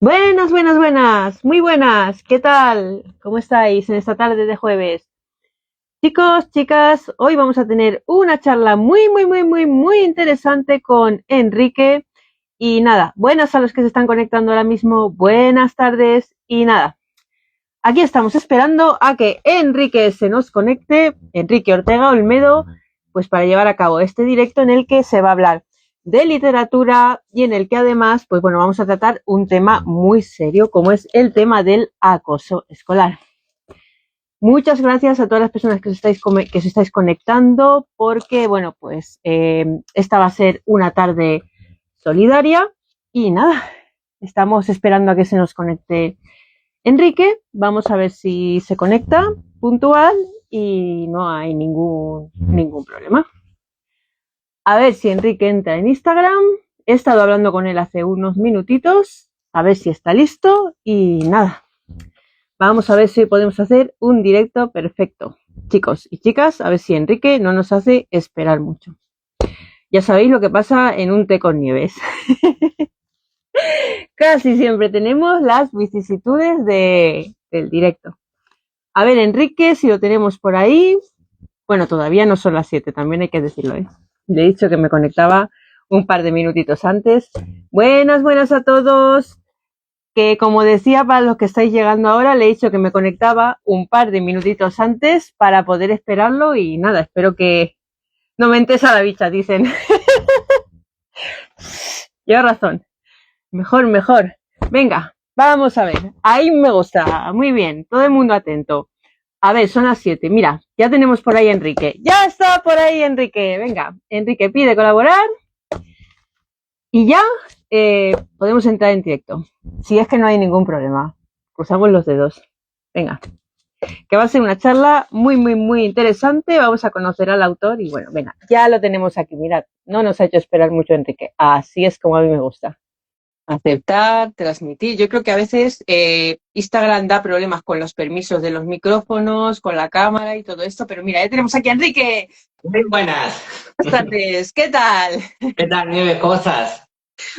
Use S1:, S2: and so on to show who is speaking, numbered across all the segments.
S1: Buenas, buenas, buenas, muy buenas. ¿Qué tal? ¿Cómo estáis en esta tarde de jueves? Chicos, chicas, hoy vamos a tener una charla muy interesante con Enrique. Y nada, buenas a los que se están conectando ahora mismo, buenas tardes y nada. Aquí estamos esperando a que Enrique se nos conecte, Enrique Ortega Olmedo, pues para llevar a cabo este directo en el que se va a hablar de literatura y en el que además, pues bueno, vamos a tratar un tema muy serio como es el tema del acoso escolar. Muchas gracias a todas las personas que os estáis conectando porque, bueno, pues esta va a ser una tarde solidaria y nada, estamos esperando a que se nos conecte Enrique. Vamos a ver si se conecta puntual y no hay ningún problema. A ver si Enrique entra en Instagram. He estado hablando con él hace unos minutitos, a ver si está listo y nada. Vamos a ver si podemos hacer un directo perfecto. Chicos y chicas, a ver si Enrique no nos hace esperar mucho. Ya sabéis lo que pasa en un té con nieves. Casi siempre tenemos las vicisitudes del directo. A ver, Enrique, si lo tenemos por ahí. Bueno, todavía no son las 7, también hay que decirlo, ¿eh? Le he dicho que me conectaba un par de minutitos antes. Buenas a todos. Que como decía, para los que estáis llegando ahora, le he dicho que me conectaba un par de minutitos antes para poder esperarlo y nada, espero que no me entres a la bicha, dicen. Lleva razón. Mejor. Venga, vamos a ver. Ahí me gusta. Muy bien. Todo el mundo atento. A ver, son las 7. Mira, ya tenemos por ahí a Enrique. ¡Ya está por ahí Enrique! Venga, Enrique pide colaborar. Y ya podemos entrar en directo. Si es que no hay ningún problema. Cruzamos los dedos. Venga. Que va a ser una charla muy interesante. Vamos a conocer al autor y bueno, venga, ya lo tenemos aquí. Mirad, no nos ha hecho esperar mucho Enrique. Así es como a mí me gusta. Aceptar, transmitir. Yo creo que a veces Instagram da problemas con los permisos de los micrófonos, con la cámara y todo esto, pero mira, ya tenemos aquí a Enrique.
S2: Muy buenas.
S1: Buenas tardes, ¿qué tal?
S2: ¿Qué tal, Nieves? ¿Cómo estás?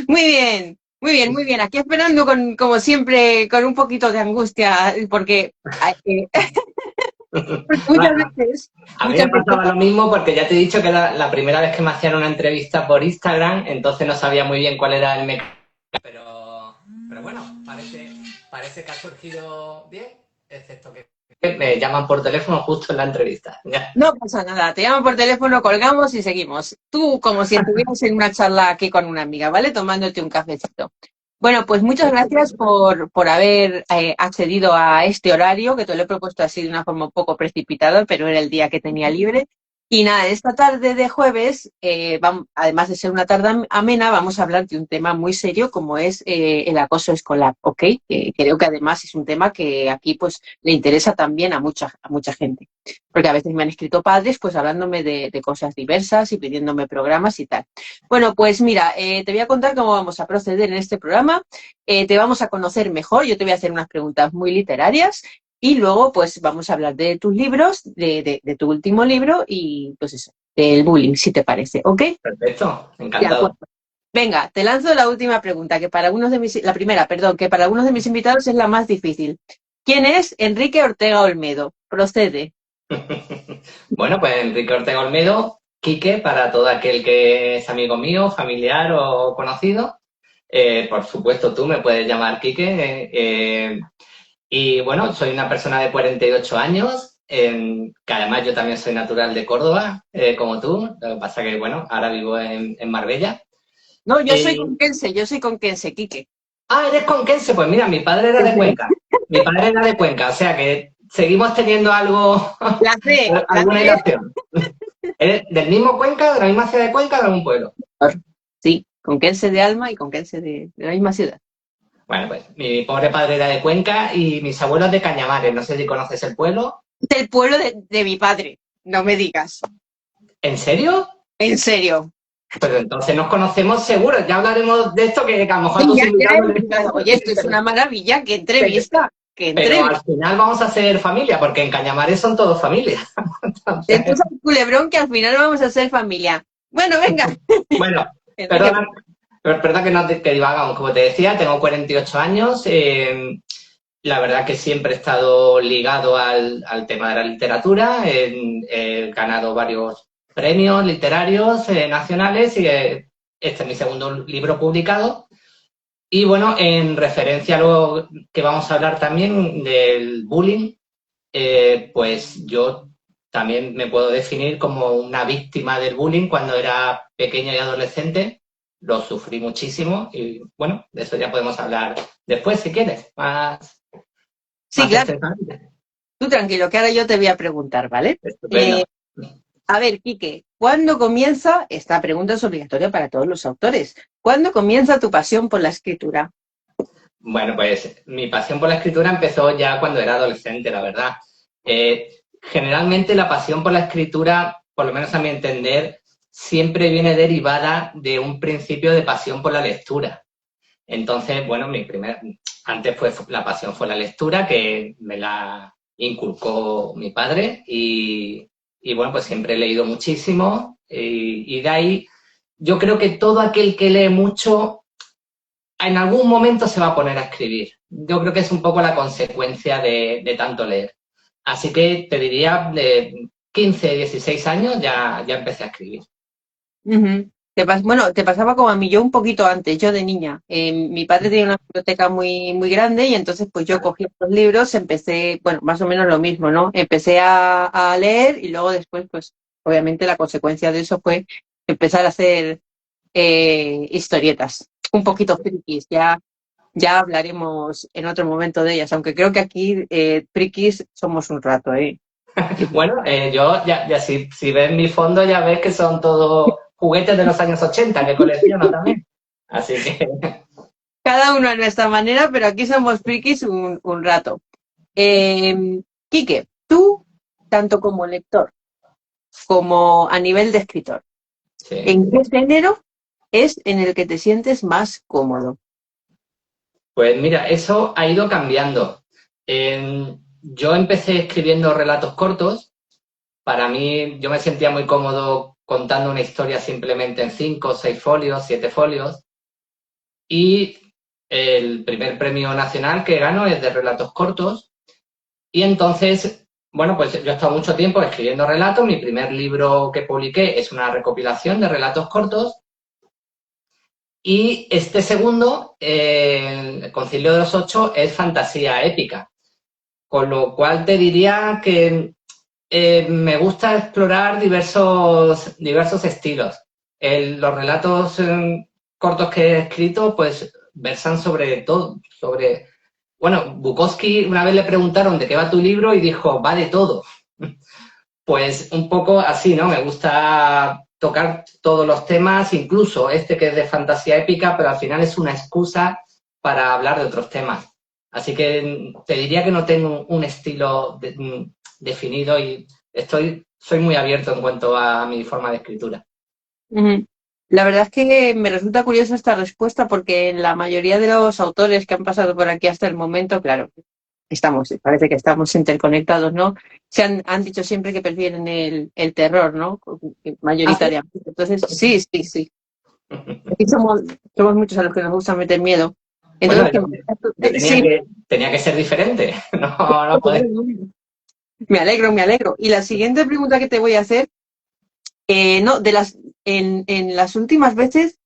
S1: Muy bien. Aquí esperando como siempre, con un poquito de angustia, porque muchas
S2: Bueno,
S1: veces,
S2: a mí
S1: muchas
S2: me
S1: veces.
S2: pasaba lo mismo porque ya te he dicho que era la primera vez que me hacían una entrevista por Instagram, entonces no sabía muy bien cuál era el mecanismo, pero bueno, parece que ha surgido bien, excepto que me llaman por teléfono justo en la entrevista.
S1: No pasa nada, te llamo por teléfono, colgamos y seguimos. Tú como si estuvieras en una charla aquí con una amiga, ¿vale? Tomándote un cafecito. Bueno, pues muchas gracias por haber accedido a este horario, que te lo he propuesto así de una forma un poco precipitada, pero era el día que tenía libre. Y nada, esta tarde de jueves, además de ser una tarde amena, vamos a hablar de un tema muy serio como es el acoso escolar, ¿ok? Creo que además es un tema que aquí pues le interesa también a mucha gente. Porque a veces me han escrito padres pues hablándome de cosas diversas y pidiéndome programas y tal. Bueno, pues mira, te voy a contar cómo vamos a proceder en este programa. Te vamos a conocer mejor, yo te voy a hacer unas preguntas muy literarias y luego pues vamos a hablar de tus libros, de tu último libro y pues eso, del bullying, si te parece, ¿ok?
S2: Perfecto,
S1: De acuerdo.
S2: encantado.
S1: Venga, te lanzo la última pregunta, la primera, perdón, que para algunos de mis invitados es la más difícil. ¿Quién es Enrique Ortega Olmedo? Procede.
S2: Bueno, pues Enrique Ortega Olmedo, Quique, para todo aquel que es amigo mío, familiar o conocido. Por supuesto, tú me puedes llamar Quique. Y bueno, soy una persona de 48 años, que además yo también soy natural de Córdoba, como tú. Lo que pasa que, bueno, ahora vivo en Marbella.
S1: No,
S2: Y...
S1: yo soy conquense, Quique.
S2: Ah, eres conquense. Pues mira, mi padre era de Cuenca. Mi padre era de Cuenca, o sea que seguimos teniendo algo,
S1: La
S2: alguna
S1: C.
S2: relación. ¿Eres del mismo Cuenca, de la misma ciudad de Cuenca, de algún pueblo?
S1: Sí, conquense de alma y conquense de la misma ciudad.
S2: Bueno, pues mi pobre padre era de Cuenca y mis abuelos de Cañamares. No sé si conoces el pueblo.
S1: Del pueblo de mi padre, no me digas.
S2: ¿En serio?
S1: En serio.
S2: Pues entonces nos conocemos seguro. Ya hablaremos de esto, que a lo mejor a
S1: Sí,
S2: tus
S1: ya,
S2: invitados les
S1: oye, esto es una maravilla, qué entrevista, qué
S2: pero
S1: entrevista.
S2: al final vamos a ser familia, porque en Cañamares son todos familia.
S1: Esto
S2: Entonces,
S1: es un culebrón que al final vamos a ser familia. Bueno, venga.
S2: bueno,
S1: Enrique,
S2: perdona, Pero es verdad que no que divagamos, como te decía, tengo 48 años. La verdad que siempre he estado ligado al tema de la literatura. He ganado varios premios literarios nacionales y este es mi segundo libro publicado. Y bueno, en referencia a lo que vamos a hablar también del bullying, pues yo también me puedo definir como una víctima del bullying cuando era pequeño y adolescente. Lo sufrí muchísimo y bueno, de eso ya podemos hablar después si quieres,
S3: Sí,
S2: más
S3: claro,
S2: extensamente.
S3: tú tranquilo, que ahora yo te voy a preguntar, ¿vale?
S2: Estupendo.
S3: A ver, Quique, ¿cuándo comienza? Esta pregunta es obligatoria para todos los autores. ¿Cuándo comienza tu pasión por la escritura?
S2: Bueno, pues mi pasión por la escritura empezó ya cuando era adolescente, la verdad. Generalmente la pasión por la escritura, por lo menos a mi entender, siempre viene derivada de un principio de pasión por la lectura. Entonces, bueno, antes la pasión fue la lectura, que me la inculcó mi padre y bueno, pues siempre he leído muchísimo y de ahí yo creo que todo aquel que lee mucho en algún momento se va a poner a escribir. Yo creo que es un poco la consecuencia de tanto leer. Así que te diría, de 15, 16 años ya empecé a escribir.
S3: Ujú. Bueno, te pasaba como a mí, yo un poquito antes, yo de niña. Mi padre tenía una biblioteca muy, muy grande y entonces pues yo cogí los libros, empecé, bueno, más o menos lo mismo, ¿no? Empecé a leer y luego después pues obviamente la consecuencia de eso fue empezar a hacer historietas, un poquito frikis, ya hablaremos en otro momento de ellas, aunque creo que aquí frikis somos un rato, ¿eh?
S2: Bueno, yo ya si ves mi fondo ya ves que son todos juguetes de los años 80 que colecciono también. Así que
S3: Cada uno a nuestra manera, pero aquí somos frikis un rato. Quique, tú, tanto como lector como a nivel de escritor,
S2: sí.
S3: ¿en qué género es en el que te sientes más cómodo?
S2: Pues mira, eso ha ido cambiando. Yo empecé escribiendo relatos cortos. Para mí, yo me sentía muy cómodo contando una historia simplemente en 5, 6 folios, 7 folios. Y el primer premio nacional que gano es de relatos cortos. Y entonces, bueno, pues yo he estado mucho tiempo escribiendo relatos. Mi primer libro que publiqué es una recopilación de relatos cortos. Y este segundo, el Concilio de los Ocho, es fantasía épica. Con lo cual te diría que me gusta explorar diversos estilos. Los relatos cortos que he escrito, pues versan sobre todo, Bueno, Bukowski una vez le preguntaron de qué va tu libro y dijo, va de todo. Pues un poco así, ¿no? Me gusta tocar todos los temas, incluso este que es de fantasía épica, pero al final es una excusa para hablar de otros temas. Así que te diría que no tengo un estilo definido y soy muy abierto en cuanto a mi forma de escritura.
S3: Ujú. La verdad es que me resulta curiosa esta respuesta porque la mayoría de los autores que han pasado por aquí hasta el momento, claro, parece que estamos interconectados, ¿no? Han dicho siempre que prefieren el terror, ¿no?
S2: ¿Ah, sí?
S3: Mayoritariamente. Entonces, sí, sí, sí. Aquí somos muchos a los que nos gusta meter miedo.
S2: Bueno,
S3: Entonces,
S2: yo
S3: sí,
S2: tenía que ser diferente. No puede.
S3: me alegro, me alegro. Y la siguiente pregunta que te voy a hacer, no, en las últimas veces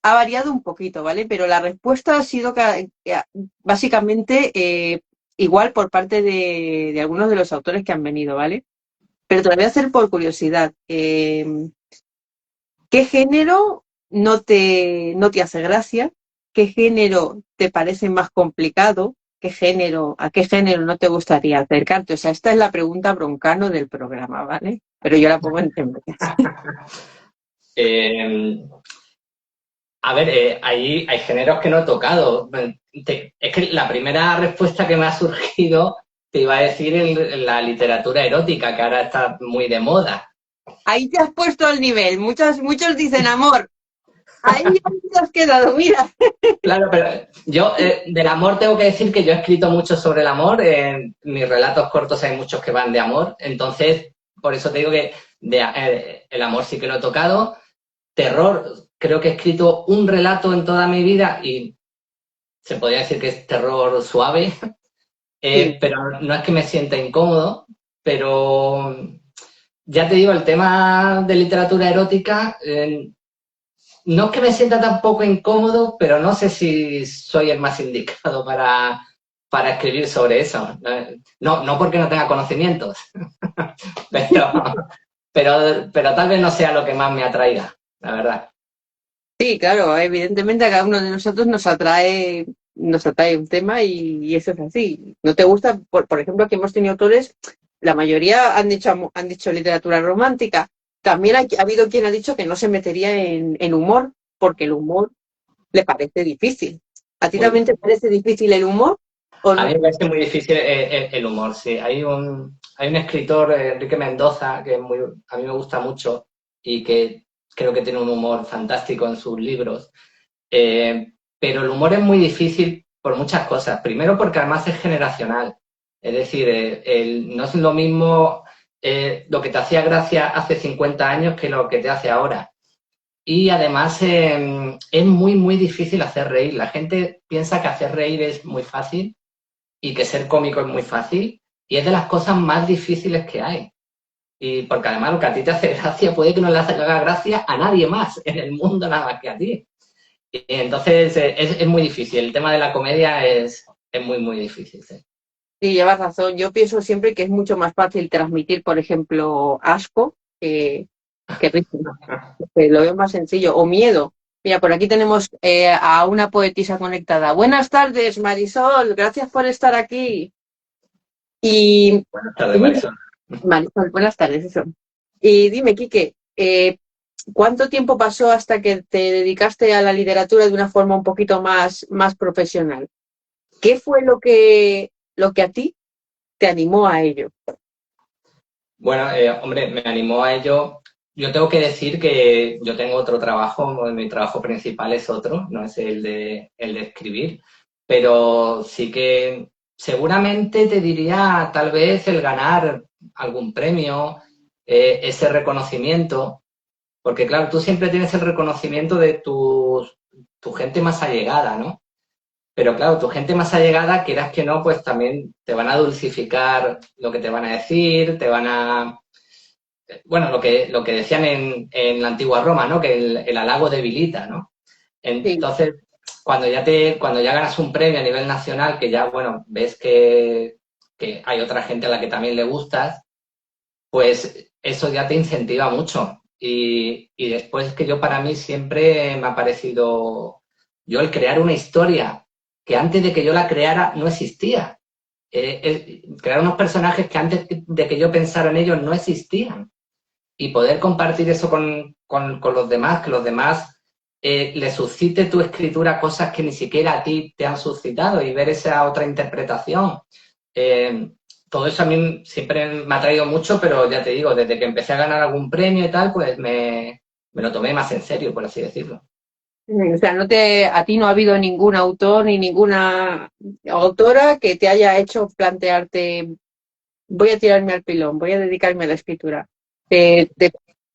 S3: ha variado un poquito, ¿vale? Pero la respuesta ha sido básicamente igual por parte de algunos de los autores que han venido, ¿vale? Pero te lo voy a hacer por curiosidad. ¿Qué género no te hace gracia? ¿Qué género te parece más complicado? ¿A qué género no te gustaría acercarte? O sea, esta es la pregunta broncano del programa, ¿vale? Pero yo la pongo en tembleques.
S2: Eh, a ver, hay géneros que no he tocado. Es que la primera respuesta que me ha surgido te iba a decir la literatura erótica, que ahora está muy de moda.
S3: Ahí te has puesto al nivel. Muchos dicen amor. Ahí te has quedado, mira.
S2: Claro, pero yo del amor tengo que decir que yo he escrito mucho sobre el amor. En mis relatos cortos hay muchos que van de amor. Entonces, por eso te digo que el amor sí que lo he tocado. Terror creo que he escrito un relato en toda mi vida y se podría decir que es terror suave,
S3: Sí.
S2: pero no es que me sienta incómodo, pero ya te digo, el tema de literatura erótica, no es que me sienta tampoco incómodo, pero no sé si soy el más indicado para escribir sobre eso. No, no porque no tenga conocimientos, pero, pero tal vez no sea lo que más me atraiga, la verdad.
S3: Sí, claro, evidentemente a cada uno de nosotros nos atrae un tema y eso es así. ¿No te gusta? Por ejemplo, aquí hemos tenido autores, la mayoría han dicho literatura romántica. También ha habido quien ha dicho que no se metería en humor, porque el humor le parece difícil. ¿A ti
S2: Uy,
S3: también te parece difícil el humor o
S2: a
S3: no?
S2: mí me parece muy difícil el humor, sí. Hay un escritor, Enrique Mendoza, que a mí me gusta mucho y que creo que tiene un humor fantástico en sus libros. Pero el humor es muy difícil por muchas cosas. Primero porque además es generacional. Es decir, no es lo mismo lo que te hacía gracia hace 50 años que lo que te hace ahora. Y además es muy, muy difícil hacer reír. La gente piensa que hacer reír es muy fácil y que ser cómico es muy fácil. Y es de las cosas más difíciles que hay. Y porque además lo que a ti te hace gracia puede que no le haga gracia a nadie más en el mundo nada más que a ti. Entonces es muy difícil. El tema de la comedia es muy, muy difícil. Sí.
S3: Sí, llevas razón. Yo pienso siempre que es mucho más fácil transmitir, por ejemplo, asco que risa. Lo veo más sencillo. O miedo. Mira, por aquí tenemos a una poetisa conectada. Buenas tardes, Marisol. Gracias por estar aquí. Y,
S2: Buenas
S3: y
S2: tardes,
S3: dime,
S2: Marisol.
S3: Marisol, buenas tardes, eso. Y dime, Quique, ¿cuánto tiempo pasó hasta que te dedicaste a la literatura de una forma un poquito más profesional? ¿Qué fue lo que a ti te animó a ello?
S2: Bueno, hombre, me animó a ello. Yo tengo que decir que yo tengo otro trabajo, mi trabajo principal es otro, no es el de escribir, pero sí que seguramente te diría tal vez el ganar algún premio, ese reconocimiento, porque claro, tú siempre tienes el reconocimiento de tu gente más allegada, ¿no? Pero claro, tu gente más allegada, quieras que no, pues también te van a dulcificar lo que te van a decir, te van a... Bueno, lo que decían en la antigua Roma, ¿no? Que el halago debilita, ¿no?
S3: Sí,
S2: Entonces, cuando ya ganas un premio a nivel nacional, que ya, bueno, ves que hay otra gente a la que también le gustas, pues eso ya te incentiva mucho. Y después que yo para mí siempre me ha parecido, yo el crear una historia que antes de que yo la creara no existía. Crear unos personajes que antes de que yo pensara en ellos no existían. Y poder compartir eso con los demás, que los demás les suscite tu escritura cosas que ni siquiera a ti te han suscitado y ver esa otra interpretación. Eh, Todo eso a mí siempre me ha traído mucho, pero ya te digo, desde que empecé a ganar algún premio y tal, pues me lo tomé más en serio, por así decirlo.
S3: o sea, a ti no ha habido ningún autor ni ninguna autora que te haya hecho plantearte, voy a tirarme al pilón, voy a dedicarme a la escritura. De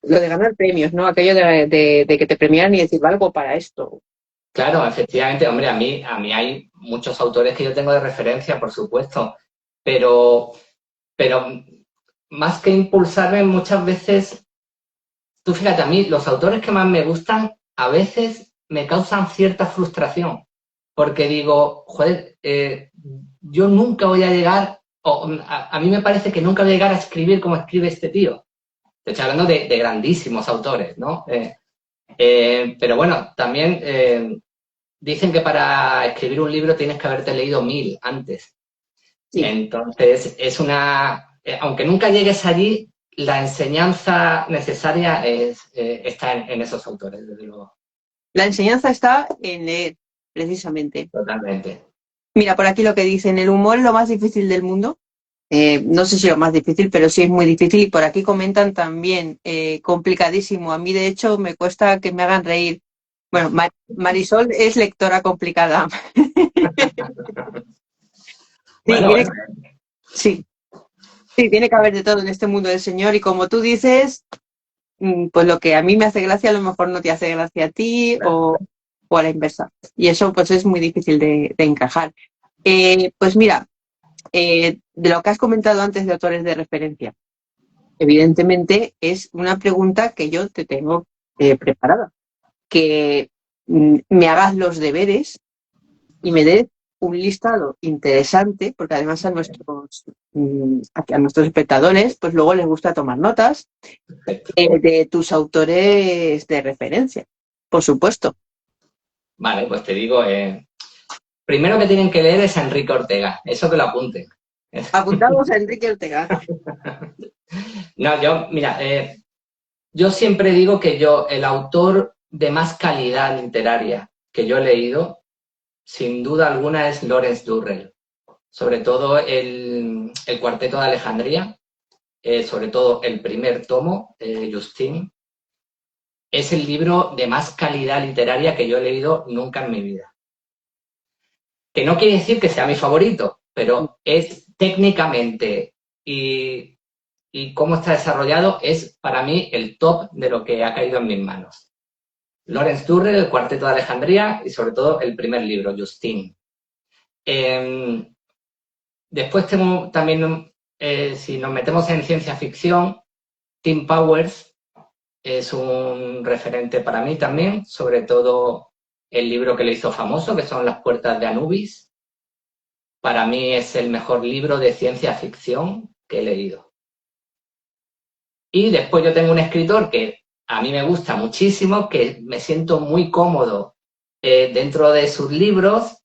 S3: lo de ganar premios, ¿no? Aquello de que te premiaran y decir, valgo para esto.
S2: Claro, efectivamente, hombre, a mí hay muchos autores que yo tengo de referencia, por supuesto, pero más que impulsarme muchas veces, tú fíjate, a mí los autores que más me gustan a veces me causan cierta frustración, porque digo, joder, yo nunca voy a llegar, o a mí me parece que nunca voy a llegar a escribir como escribe este tío. Te estoy hablando de grandísimos autores, ¿no? Pero bueno, también dicen que para escribir un libro tienes que haberte leído 1000 antes.
S3: Sí.
S2: Entonces, aunque nunca llegues allí, la enseñanza necesaria está en esos autores, desde luego.
S3: La enseñanza está en leer, precisamente.
S2: Totalmente.
S3: Mira, por aquí lo que dicen, el humor es lo más difícil del mundo. No sé si lo más difícil, pero sí es muy difícil. Y por aquí comentan también, complicadísimo. A mí, de hecho, me cuesta que me hagan reír. Bueno, Marisol es lectora complicada. Sí,
S2: Bueno, bueno,
S3: sí, sí, tiene que haber de todo en este mundo del Señor. Y como tú dices, pues lo que a mí me hace gracia a lo mejor no te hace gracia a ti o a la inversa. Y eso pues es muy difícil de encajar. Pues mira, de lo que has comentado antes de autores de referencia, evidentemente es una pregunta que yo te tengo preparada. Que me hagas los deberes y me des un listado interesante, porque además a nuestros espectadores, pues luego les gusta tomar notas de tus autores de referencia, por supuesto.
S2: Vale, pues te digo, primero que tienen que leer es a Enrique Ortega, eso que lo apunten.
S3: Apuntamos a Enrique Ortega.
S2: No, mira, yo siempre digo que el autor de más calidad literaria que yo he leído, sin duda alguna, es Lawrence Durrell. Sobre todo el Cuarteto de Alejandría, sobre todo el primer tomo, Justine, es el libro de más calidad literaria que yo he leído nunca en mi vida. Que no quiere decir que sea mi favorito, pero es técnicamente y cómo está desarrollado, es para mí el top de lo que ha caído en mis manos. Lawrence Durrell, el Cuarteto de Alejandría y sobre todo el primer libro, Justine. Después tengo también, si nos metemos en ciencia ficción, Tim Powers es un referente para mí también, sobre todo el libro que le hizo famoso, que son Las puertas de Anubis. Para mí es el mejor libro de ciencia ficción que he leído. Y después yo tengo un escritor que a mí me gusta muchísimo, que me siento muy cómodo dentro de sus libros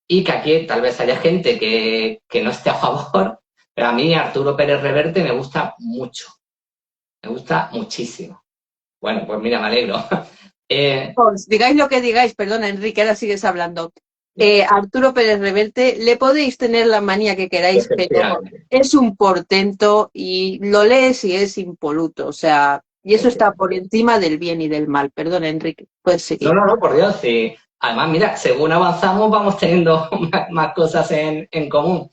S2: y que aquí tal vez haya gente que no esté a favor, pero a mí Arturo Pérez Reverte me gusta mucho, me gusta muchísimo. Bueno, pues mira, me alegro.
S3: Pues, digáis lo que digáis, perdona Enrique, ahora sigues hablando. Arturo Pérez Reverte, le podéis tener la manía que queráis, pero es un portento y lo lees y es impoluto, o sea, y eso está por encima del bien y del mal. Perdona Enrique, puedes seguir.
S2: No, por Dios, sí. Además, mira, según avanzamos vamos teniendo más cosas en común.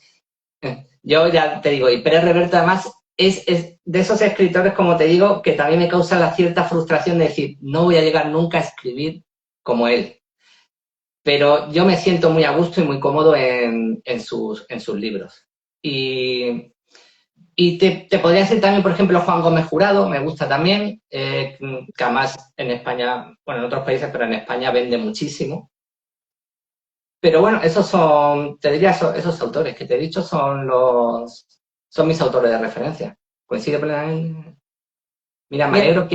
S2: Yo ya te digo, y Pérez Reverte además es de esos escritores, como te digo, que también me causa la cierta frustración de decir, no voy a llegar nunca a escribir como él. Pero yo me siento muy a gusto y muy cómodo en sus libros. Y te podría decir también, por ejemplo, Juan Gómez Jurado, me gusta también, que además en España, bueno, en otros países, pero en España vende muchísimo. Pero bueno, esos son, te diría, esos autores que te he dicho son mis autores de referencia. Coincide plenamente. Mira, me alegro,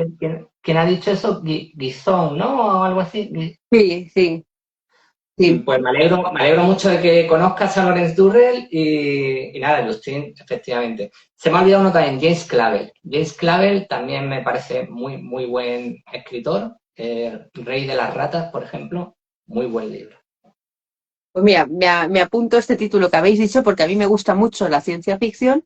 S2: ¿quién ha dicho eso? Guizón, ¿no? O algo así.
S3: Sí.
S2: Pues me alegro mucho de que conozcas a Lawrence Durrell y nada, Justine, efectivamente. Se me ha olvidado uno también, James Clavell. James Clavell también me parece muy, muy buen escritor. Rey de las ratas, por ejemplo, muy buen libro.
S3: Pues mira, me apunto este título que habéis dicho porque a mí me gusta mucho la ciencia ficción,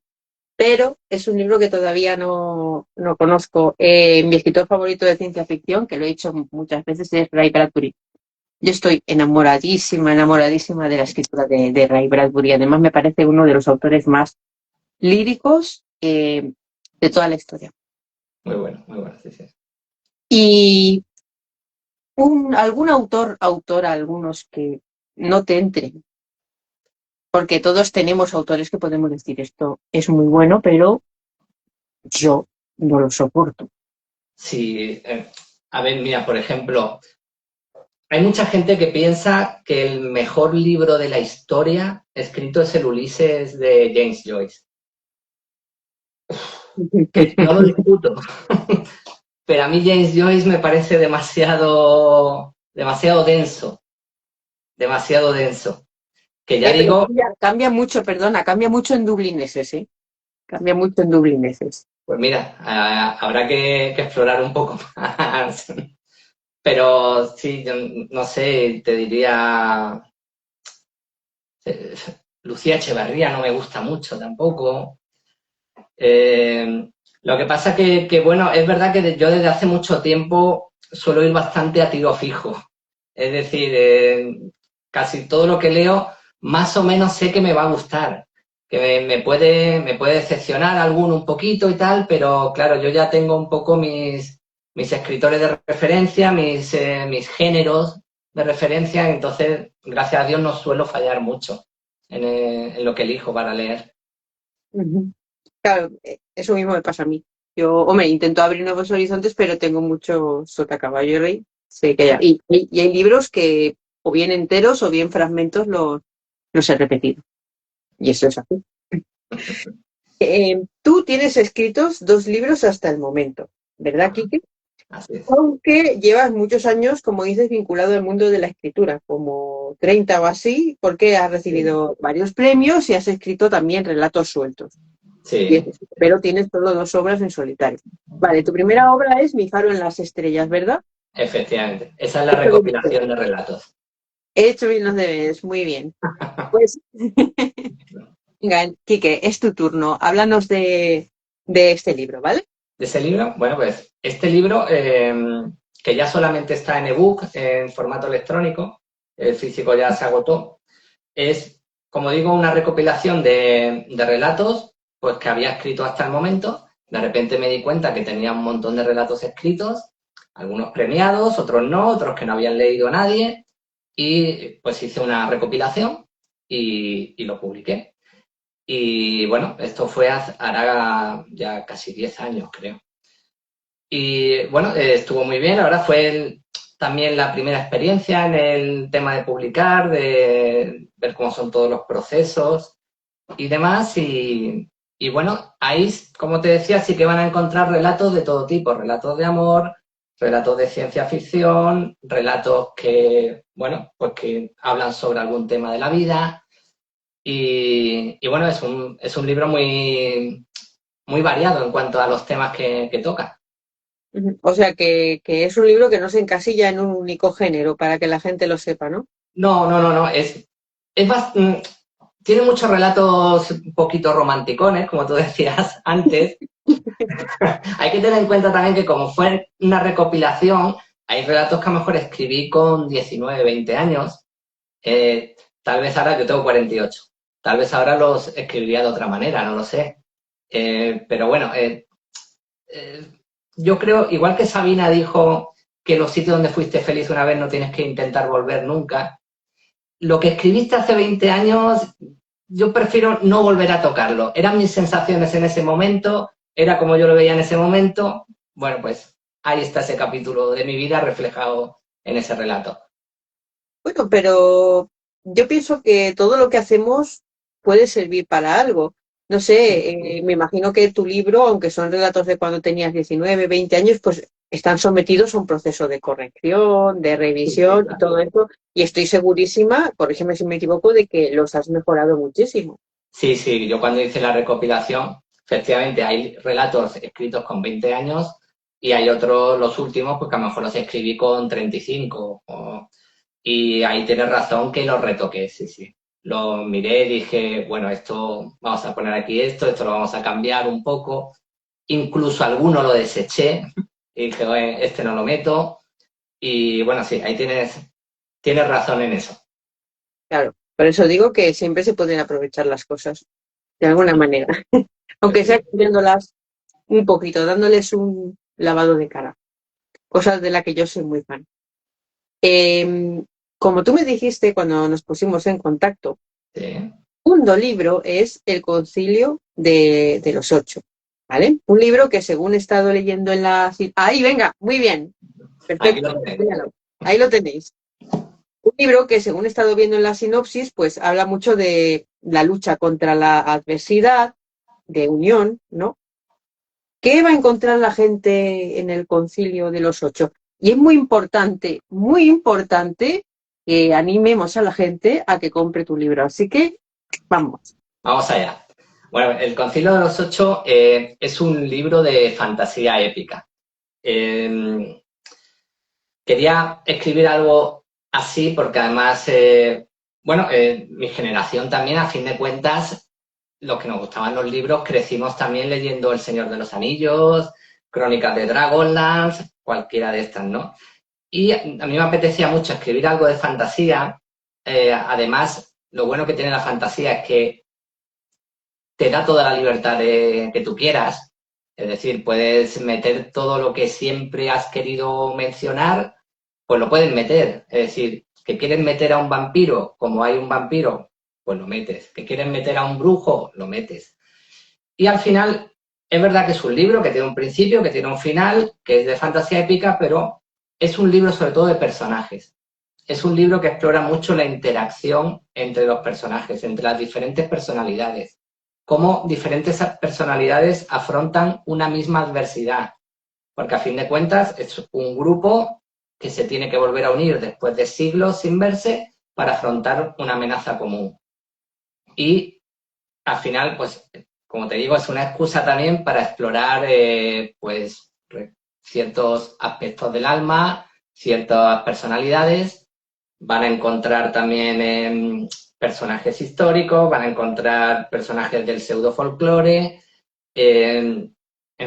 S3: pero es un libro que todavía no conozco. Mi escritor favorito de ciencia ficción, que lo he dicho muchas veces, es Ray Bradbury. Yo estoy enamoradísima de la escritura de Ray Bradbury. Además, me parece uno de los autores más líricos de toda la historia.
S2: Muy bueno, sí.
S3: Y algún autora, algunos que no te entren, porque todos tenemos autores que podemos decir esto es muy bueno, pero yo no lo soporto.
S2: Sí, a ver, mira, por ejemplo, hay mucha gente que piensa que el mejor libro de la historia escrito es el Ulises de James Joyce. Que no lo discuto. Pero a mí James Joyce me parece demasiado denso. Demasiado denso. Que ya digo...
S3: Cambia mucho, perdona, cambia mucho en dublineses, ¿eh? Cambia mucho en dublineses.
S2: Pues mira, habrá que explorar un poco más. Pero sí, yo no sé, te diría... Lucía Echevarría no me gusta mucho tampoco. Lo que pasa que, bueno, es verdad que yo desde hace mucho tiempo suelo ir bastante a tiro fijo. Es decir, casi todo lo que leo más o menos sé que me va a gustar. Que me puede decepcionar alguno un poquito y tal, pero claro, yo ya tengo un poco mis mis escritores de referencia, mis géneros de referencia, entonces, gracias a Dios, no suelo fallar mucho en lo que elijo para leer.
S3: Ujú. Claro, eso mismo me pasa a mí. Yo, hombre, intento abrir nuevos horizontes, pero tengo mucho sota caballo y rey. Sé que y hay libros que o bien enteros o bien fragmentos los he repetido. Y eso es así. Tú tienes escritos 2 libros hasta el momento, ¿verdad, Kike?
S2: Así es.
S3: Aunque llevas muchos años, como dices, vinculado al mundo de la escritura, como 30 o así, porque has recibido varios premios y has escrito también relatos sueltos.
S2: Sí,
S3: Pero tienes solo 2 obras en solitario. Vale, tu primera obra es Mi faro en las estrellas, ¿verdad?
S2: efectivamente. Esa es la
S3: He hecho bien los
S2: recopilación
S3: deberes.
S2: de relatos.
S3: He hecho bien los deberes, muy bien. Pues, venga, Quique, es tu turno. Háblanos de este libro, ¿vale?
S2: De ese libro, bueno, pues este libro, que ya solamente está en ebook, en formato electrónico, el físico ya se agotó, es, como digo, una recopilación de relatos pues, que había escrito hasta el momento. De repente me di cuenta que tenía un montón de relatos escritos, algunos premiados, otros no, otros que no habían leído a nadie, y pues hice una recopilación y lo publiqué. Y bueno, esto fue hará ya casi 10 años, creo. Y bueno, estuvo muy bien, la verdad también la primera experiencia en el tema de publicar, de ver cómo son todos los procesos y demás. Y bueno, ahí, como te decía, sí que van a encontrar relatos de todo tipo, relatos de amor, relatos de ciencia ficción, relatos que, bueno, pues que hablan sobre algún tema de la vida. Y bueno, es un libro muy variado en cuanto a los temas que toca.
S3: Ujú. O sea, que es un libro que no se encasilla en un único género, para que la gente lo sepa, ¿no?
S2: No, no, no, no. Tiene muchos relatos un poquito romanticones, como tú decías antes. Hay que tener en cuenta también que como fue una recopilación, hay relatos que a lo mejor escribí con 19, 20 años. Tal vez ahora yo tengo 48. Tal vez ahora los escribiría de otra manera, no lo sé. Pero bueno, eh, yo creo, igual que Sabina dijo que los sitios donde fuiste feliz una vez no tienes que intentar volver nunca, lo que escribiste hace 20 años, yo prefiero no volver a tocarlo. Eran mis sensaciones en ese momento, era como yo lo veía en ese momento. Bueno, pues ahí está ese capítulo de mi vida reflejado en ese relato.
S3: Bueno, pero yo pienso que todo lo que hacemos puede servir para algo. No sé, me imagino que tu libro, aunque son relatos de cuando tenías 19, 20 años, pues están sometidos a un proceso de corrección, de
S2: Sí, sí,
S3: revisión y
S2: claro.
S3: todo eso. Y estoy segurísima, corrígeme si me equivoco, de que los has mejorado muchísimo.
S2: Sí, sí, yo cuando hice la recopilación, efectivamente hay relatos escritos con 20 años y hay otros, los últimos, pues que a lo mejor los escribí con 35. Y ahí tienes razón que lo retoqué, sí, sí. Lo miré y dije, bueno, esto, vamos a poner aquí esto lo vamos a cambiar un poco. Incluso alguno lo deseché y dije, "Oye, este no lo meto". Y bueno, sí, ahí tienes razón en eso.
S3: Claro, por eso digo que siempre se pueden aprovechar las cosas, de alguna manera,
S2: Pues
S3: aunque sea
S2: sí.
S3: cambiándolas un poquito, dándoles un lavado de cara, cosas de las que yo soy muy fan. Eh, Como tú me dijiste cuando nos pusimos en contacto,
S2: Sí.
S3: un segundo libro es El Concilio de los Ocho, ¿vale? Un libro que según he estado leyendo en la... Ahí, venga, muy bien,
S2: Aquí
S3: perfecto,
S2: lo tenéis.
S3: míralo, ahí lo tenéis. Un libro que según he estado viendo en la sinopsis, pues habla mucho de la lucha contra la adversidad, de unión, ¿no? ¿Qué va a encontrar la gente en el Concilio de los Ocho? Y es muy importante que animemos a la gente a que compre tu libro. Así que, vamos.
S2: Vamos allá. Bueno, El Concilio de los Ocho es un libro de fantasía épica. Eh, Quería escribir algo así porque además, bueno, mi generación también, a fin de cuentas, los que nos gustaban los libros, crecimos también leyendo El Señor de los Anillos, Crónicas de Dragonlance, cualquiera de estas, ¿no? Y a mí me apetecía mucho escribir algo de fantasía. Además, lo bueno que tiene la fantasía es que te da toda la libertad que tú quieras. Es decir, puedes meter todo lo que siempre has querido mencionar, pues lo puedes meter. Es decir, que quieres meter a un vampiro, como hay un vampiro, pues lo metes. Que quieres meter a un brujo, lo metes. Y al final, es verdad que es un libro que tiene un principio, que tiene un final, que es de fantasía épica, pero es un libro sobre todo de personajes. Es un libro que explora mucho la interacción entre los personajes, entre las diferentes personalidades. Cómo diferentes personalidades afrontan una misma adversidad. Porque a fin de cuentas es un grupo que se tiene que volver a unir después de siglos sin verse para afrontar una amenaza común. Y al final, pues, como te digo, es una excusa también para explorar, pues, ciertos aspectos del alma, ciertas personalidades. Van a encontrar también personajes históricos, van a encontrar personajes del pseudo-folclore, en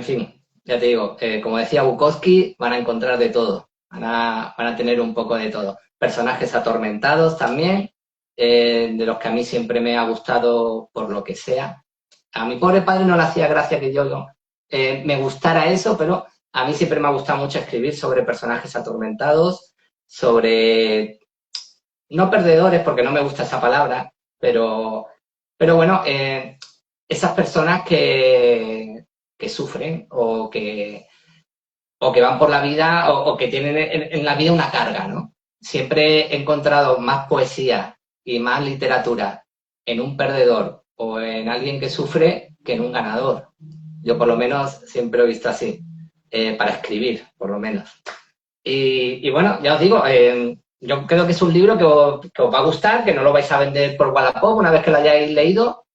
S2: fin, ya te digo, como decía Bukowski, van a encontrar de todo, van a tener un poco de todo. Personajes atormentados también, de los que a mí siempre me ha gustado por lo que sea. A mi pobre padre no le hacía gracia que yo me gustara eso, pero a mí siempre me ha gustado mucho escribir sobre personajes atormentados, sobre, no perdedores, porque no me gusta esa palabra, pero bueno, esas personas que sufren o que van por la vida o que tienen en la vida una carga, ¿no? Siempre he encontrado más poesía y más literatura en un perdedor o en alguien que sufre que en un ganador. Yo por lo menos siempre lo he visto así, para escribir, por lo menos. Y bueno, ya os digo, yo creo que es un libro que os va a gustar, que no lo vais a vender por Wallapop una vez que lo hayáis leído.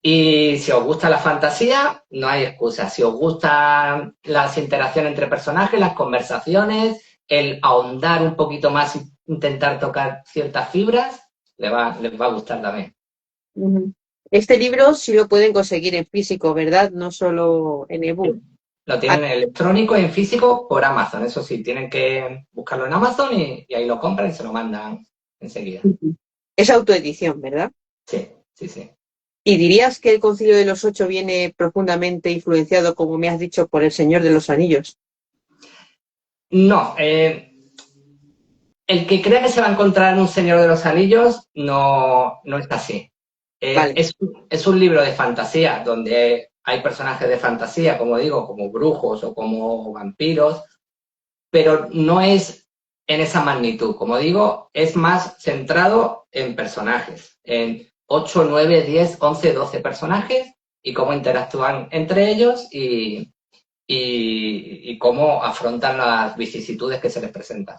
S2: Y si os gusta la fantasía, no hay excusa. Si os gustan las interacciones entre personajes, las conversaciones, el ahondar un poquito más e intentar tocar ciertas fibras, les va a gustar también.
S3: Este libro sí lo pueden conseguir en físico, ¿verdad? No solo en ebook.
S2: Lo tienen en electrónico y en físico por Amazon. Eso sí, tienen que buscarlo en Amazon y ahí lo compran y se lo mandan enseguida.
S3: Es autoedición, ¿verdad?
S2: Sí, sí, sí.
S3: ¿Y dirías que el Concilio de los Ocho viene profundamente influenciado, como me has dicho, por El Señor de los Anillos?
S2: No, el que crea que se va a encontrar en un Señor de los Anillos no es así.
S3: Vale.
S2: Es un libro de fantasía donde hay personajes de fantasía, como digo, como brujos o como vampiros, pero no es en esa magnitud. Como digo, es más centrado en personajes, en 8, 9, 10, 11, 12 personajes y cómo interactúan entre ellos y cómo afrontan las vicisitudes que se les presentan.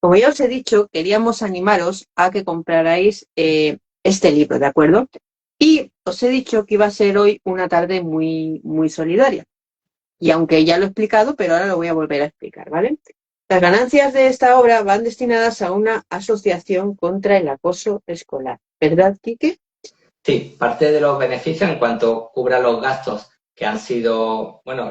S3: Como ya os he dicho, queríamos animaros a que comprarais este libro, ¿de acuerdo? Y os he dicho que iba a ser hoy una tarde muy, muy solidaria. Y aunque ya lo he explicado, pero ahora lo voy a volver a explicar, ¿vale? Las ganancias de esta obra van destinadas a una asociación contra el acoso escolar. ¿Verdad, Quique?
S2: Sí, parte de los beneficios en cuanto cubra los gastos que han sido, bueno,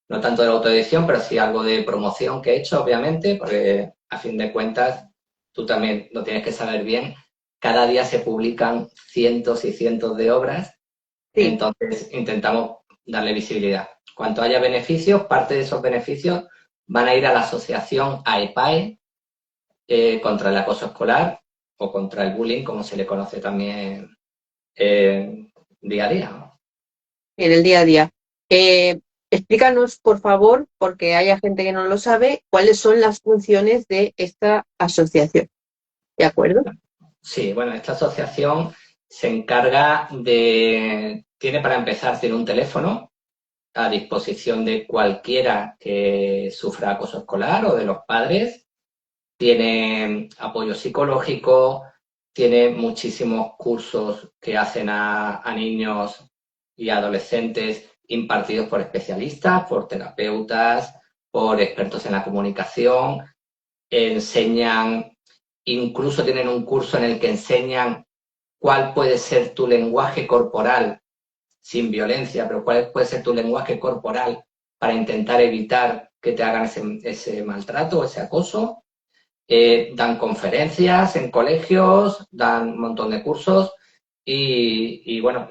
S2: no tanto de la autoedición, pero sí algo de promoción que he hecho, obviamente, porque a fin de cuentas tú también lo tienes que saber bien. Cada día se publican cientos y cientos de obras, sí. Entonces intentamos darle visibilidad. Cuanto haya beneficios, parte de esos beneficios van a ir a la asociación AEPAE contra el acoso escolar o contra el bullying, como se le conoce también día a día.
S3: En el día a día. Explícanos, por favor, porque hay gente que no lo sabe, cuáles son las funciones de esta asociación. ¿De acuerdo?
S2: Sí, bueno, esta asociación se encarga tiene para empezar, tiene un teléfono a disposición de cualquiera que sufra acoso escolar o de los padres, tiene apoyo psicológico, tiene muchísimos cursos que hacen a niños y adolescentes impartidos por especialistas, por terapeutas, por expertos en la comunicación, enseñan, incluso tienen un curso en el que enseñan cuál puede ser tu lenguaje corporal sin violencia, pero cuál puede ser tu lenguaje corporal para intentar evitar que te hagan ese maltrato o ese acoso. Dan conferencias en colegios, dan un montón de cursos y bueno,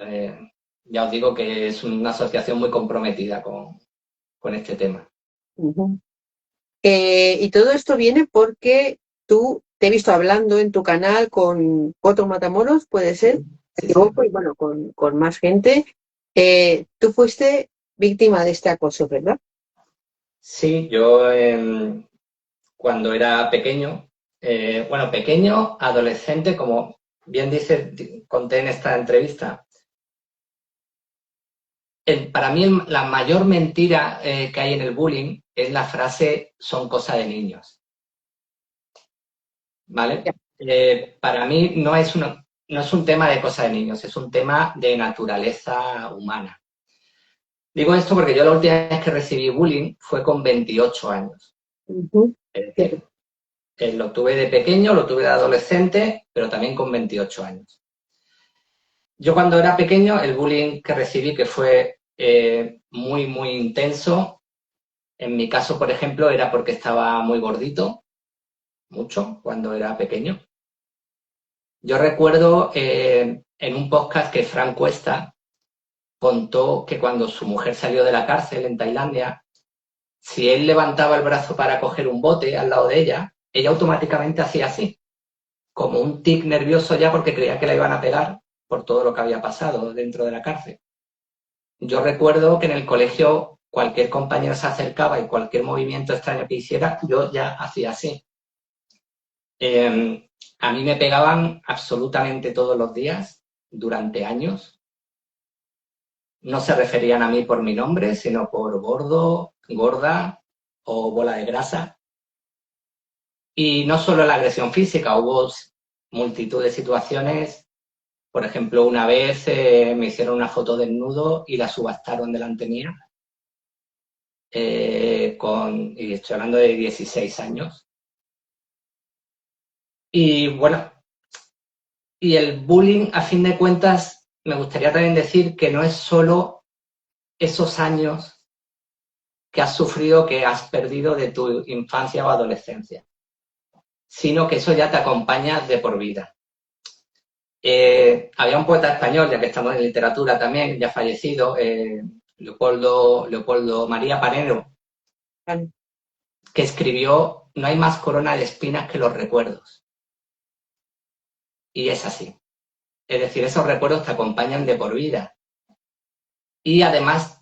S2: ya os digo que es una asociación muy comprometida con este tema.
S3: Ujú. Y todo esto viene porque tú te he visto hablando en tu canal con Otto Matamoros, puede ser, me
S2: Sí,
S3: equivoco,
S2: sí.
S3: y bueno, con más gente. Tú fuiste víctima de este acoso, ¿verdad?
S2: Sí, yo cuando era pequeño, bueno, pequeño, adolescente, como bien dice, conté en esta entrevista, para mí la mayor mentira que hay en el bullying es la frase son cosa de niños,
S3: Ya.
S2: ¿vale? Para mí no es un tema de cosa de niños, es un tema de naturaleza humana. Digo esto porque yo la última vez que recibí bullying fue con 28 años.
S3: Ujú.
S2: Es
S3: Sí.
S2: decir, lo tuve de pequeño, lo tuve de adolescente, pero también con 28 años. Yo cuando era pequeño, el bullying que recibí, que fue muy, muy intenso, en mi caso, por ejemplo, era porque estaba muy gordito, mucho, cuando era pequeño. Yo recuerdo en un podcast que Fran Cuesta contó que cuando su mujer salió de la cárcel en Tailandia, si él levantaba el brazo para coger un bote al lado de ella automáticamente hacía así, como un tic nervioso ya porque creía que la iban a pegar por todo lo que había pasado dentro de la cárcel. Yo recuerdo que en el colegio cualquier compañero se acercaba y cualquier movimiento extraño que hiciera, yo ya hacía así. A mí me pegaban absolutamente todos los días durante años. No se referían a mí por mi nombre, sino por gordo, gorda o bola de grasa. Y no solo la agresión física, hubo multitud de situaciones. Por ejemplo, una vez me hicieron una foto desnudo y la subastaron delante mía. Y estoy hablando de 16 años. Y bueno, y el bullying, a fin de cuentas, me gustaría también decir que no es solo esos años que has sufrido, que has perdido de tu infancia o adolescencia, sino que eso ya te acompaña de por vida. Había un poeta español, ya que estamos en literatura también, ya fallecido, Leopoldo María Panero,
S3: Vale.
S2: que escribió "No hay más corona de espinas que los recuerdos". Y es así. Es decir, esos recuerdos te acompañan de por vida. Y además,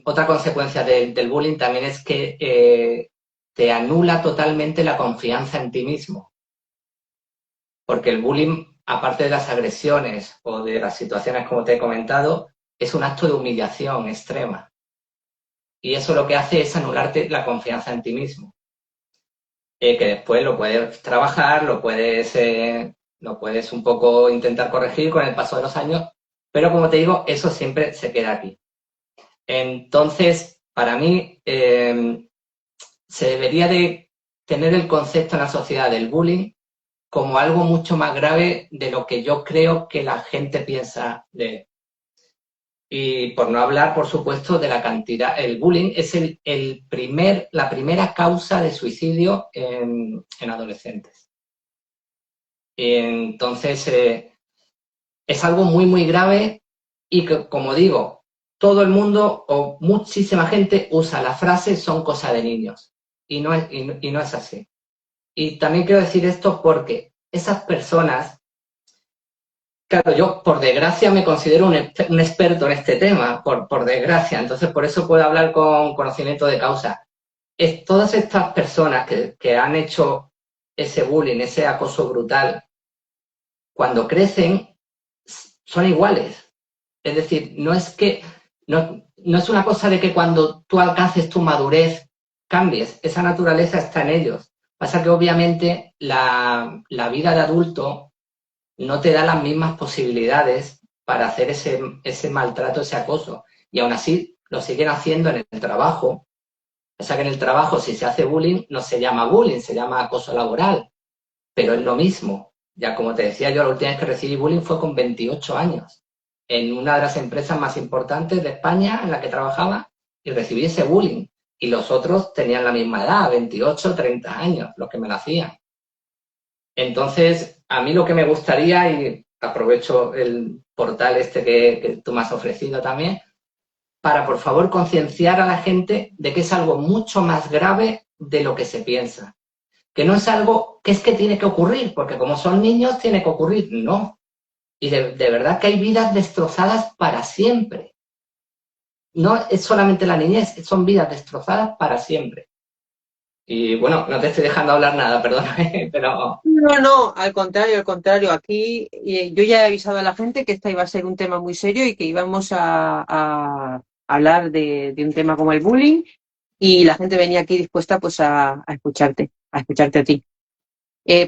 S2: otra consecuencia del bullying también es que te anula totalmente la confianza en ti mismo. Porque el bullying, aparte de las agresiones o de las situaciones como te he comentado, es un acto de humillación extrema. Y eso lo que hace es anularte la confianza en ti mismo. Que después lo puedes trabajar, lo puedes un poco intentar corregir con el paso de los años, pero como te digo, eso siempre se queda aquí. Entonces, para mí, se debería de tener el concepto en la sociedad del bullying como algo mucho más grave de lo que yo creo que la gente piensa de él. Y por no hablar, por supuesto, de la cantidad. El bullying es la primera causa de suicidio en adolescentes. Y entonces, es algo muy, muy grave y que, como digo, todo el mundo o muchísima gente usa la frase son cosa de niños. Y no es así. Y también quiero decir esto porque esas personas, claro, yo por desgracia me considero un experto en este tema, por desgracia, entonces por eso puedo hablar con conocimiento de causa. Todas estas personas que han hecho ese bullying, ese acoso brutal, cuando crecen son iguales. Es decir, no es una cosa de que cuando tú alcances tu madurez cambies, esa naturaleza está en ellos. Pasa que obviamente la vida de adulto no te da las mismas posibilidades para hacer ese maltrato, ese acoso. Y aún así lo siguen haciendo en el trabajo. O sea que en el trabajo, si se hace bullying, no se llama bullying, se llama acoso laboral. Pero es lo mismo. Ya como te decía yo, la última vez que recibí bullying fue con 28 años, en una de las empresas más importantes de España en la que trabajaba, y recibí ese bullying. Y los otros tenían la misma edad, 28, 30 años, los que me lo hacían. Entonces, a mí lo que me gustaría, y aprovecho el portal este que tú me has ofrecido también, para por favor concienciar a la gente de que es algo mucho más grave de lo que se piensa. Que no es algo que es que tiene que ocurrir, porque como son niños tiene que ocurrir, no. Y de verdad que hay vidas destrozadas para siempre. No es solamente la niñez, son vidas destrozadas para siempre. Y bueno, no te estoy dejando hablar nada, perdóname, pero...
S3: No, no, al contrario, al contrario. Aquí yo ya he avisado a la gente que esta iba a ser un tema muy serio y que íbamos a hablar de un tema como el bullying y la gente venía aquí dispuesta pues a escucharte a ti.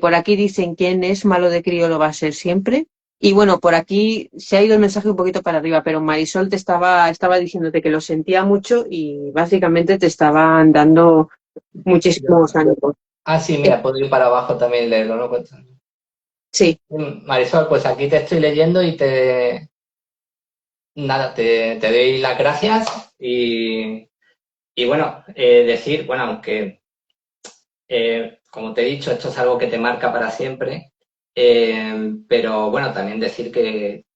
S3: Por aquí dicen quién es malo de crío lo va a ser siempre. Y bueno, por aquí se ha ido el mensaje un poquito para arriba, pero Marisol estaba diciéndote que lo sentía mucho y básicamente te estaban dando muchísimos ánimos.
S2: Ah, sí, mira, puedo ir para abajo también y leerlo, ¿no?
S3: Sí.
S2: Marisol, pues aquí te estoy leyendo y nada, te doy las gracias y bueno, decir, bueno, aunque como te he dicho, esto es algo que te marca para siempre, pero bueno, también decir que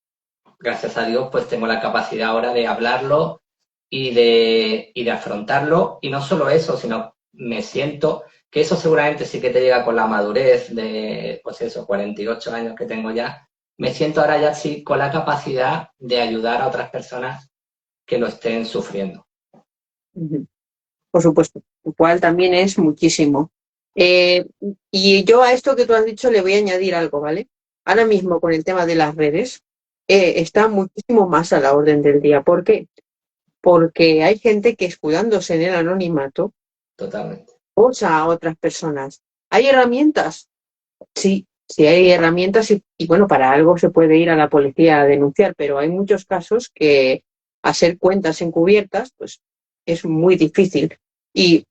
S2: gracias a Dios pues tengo la capacidad ahora de hablarlo y de afrontarlo, y no solo eso, sino me siento que eso seguramente sí que te llega con la madurez de, pues eso, 48 años que tengo ya, me siento ahora ya sí con la capacidad de ayudar a otras personas que lo estén sufriendo.
S3: Por supuesto, lo cual también es muchísimo. Y yo a esto que tú has dicho le voy a añadir algo, ¿vale? Ahora mismo con el tema de las redes está muchísimo más a la orden del día. ¿Por qué? Porque hay gente que escudándose en el anonimato
S2: Totalmente.
S3: usa a otras personas. ¿Hay herramientas? Sí, sí hay herramientas y bueno, para algo se puede ir a la policía a denunciar, pero hay muchos casos que hacer cuentas encubiertas pues es muy difícil. Y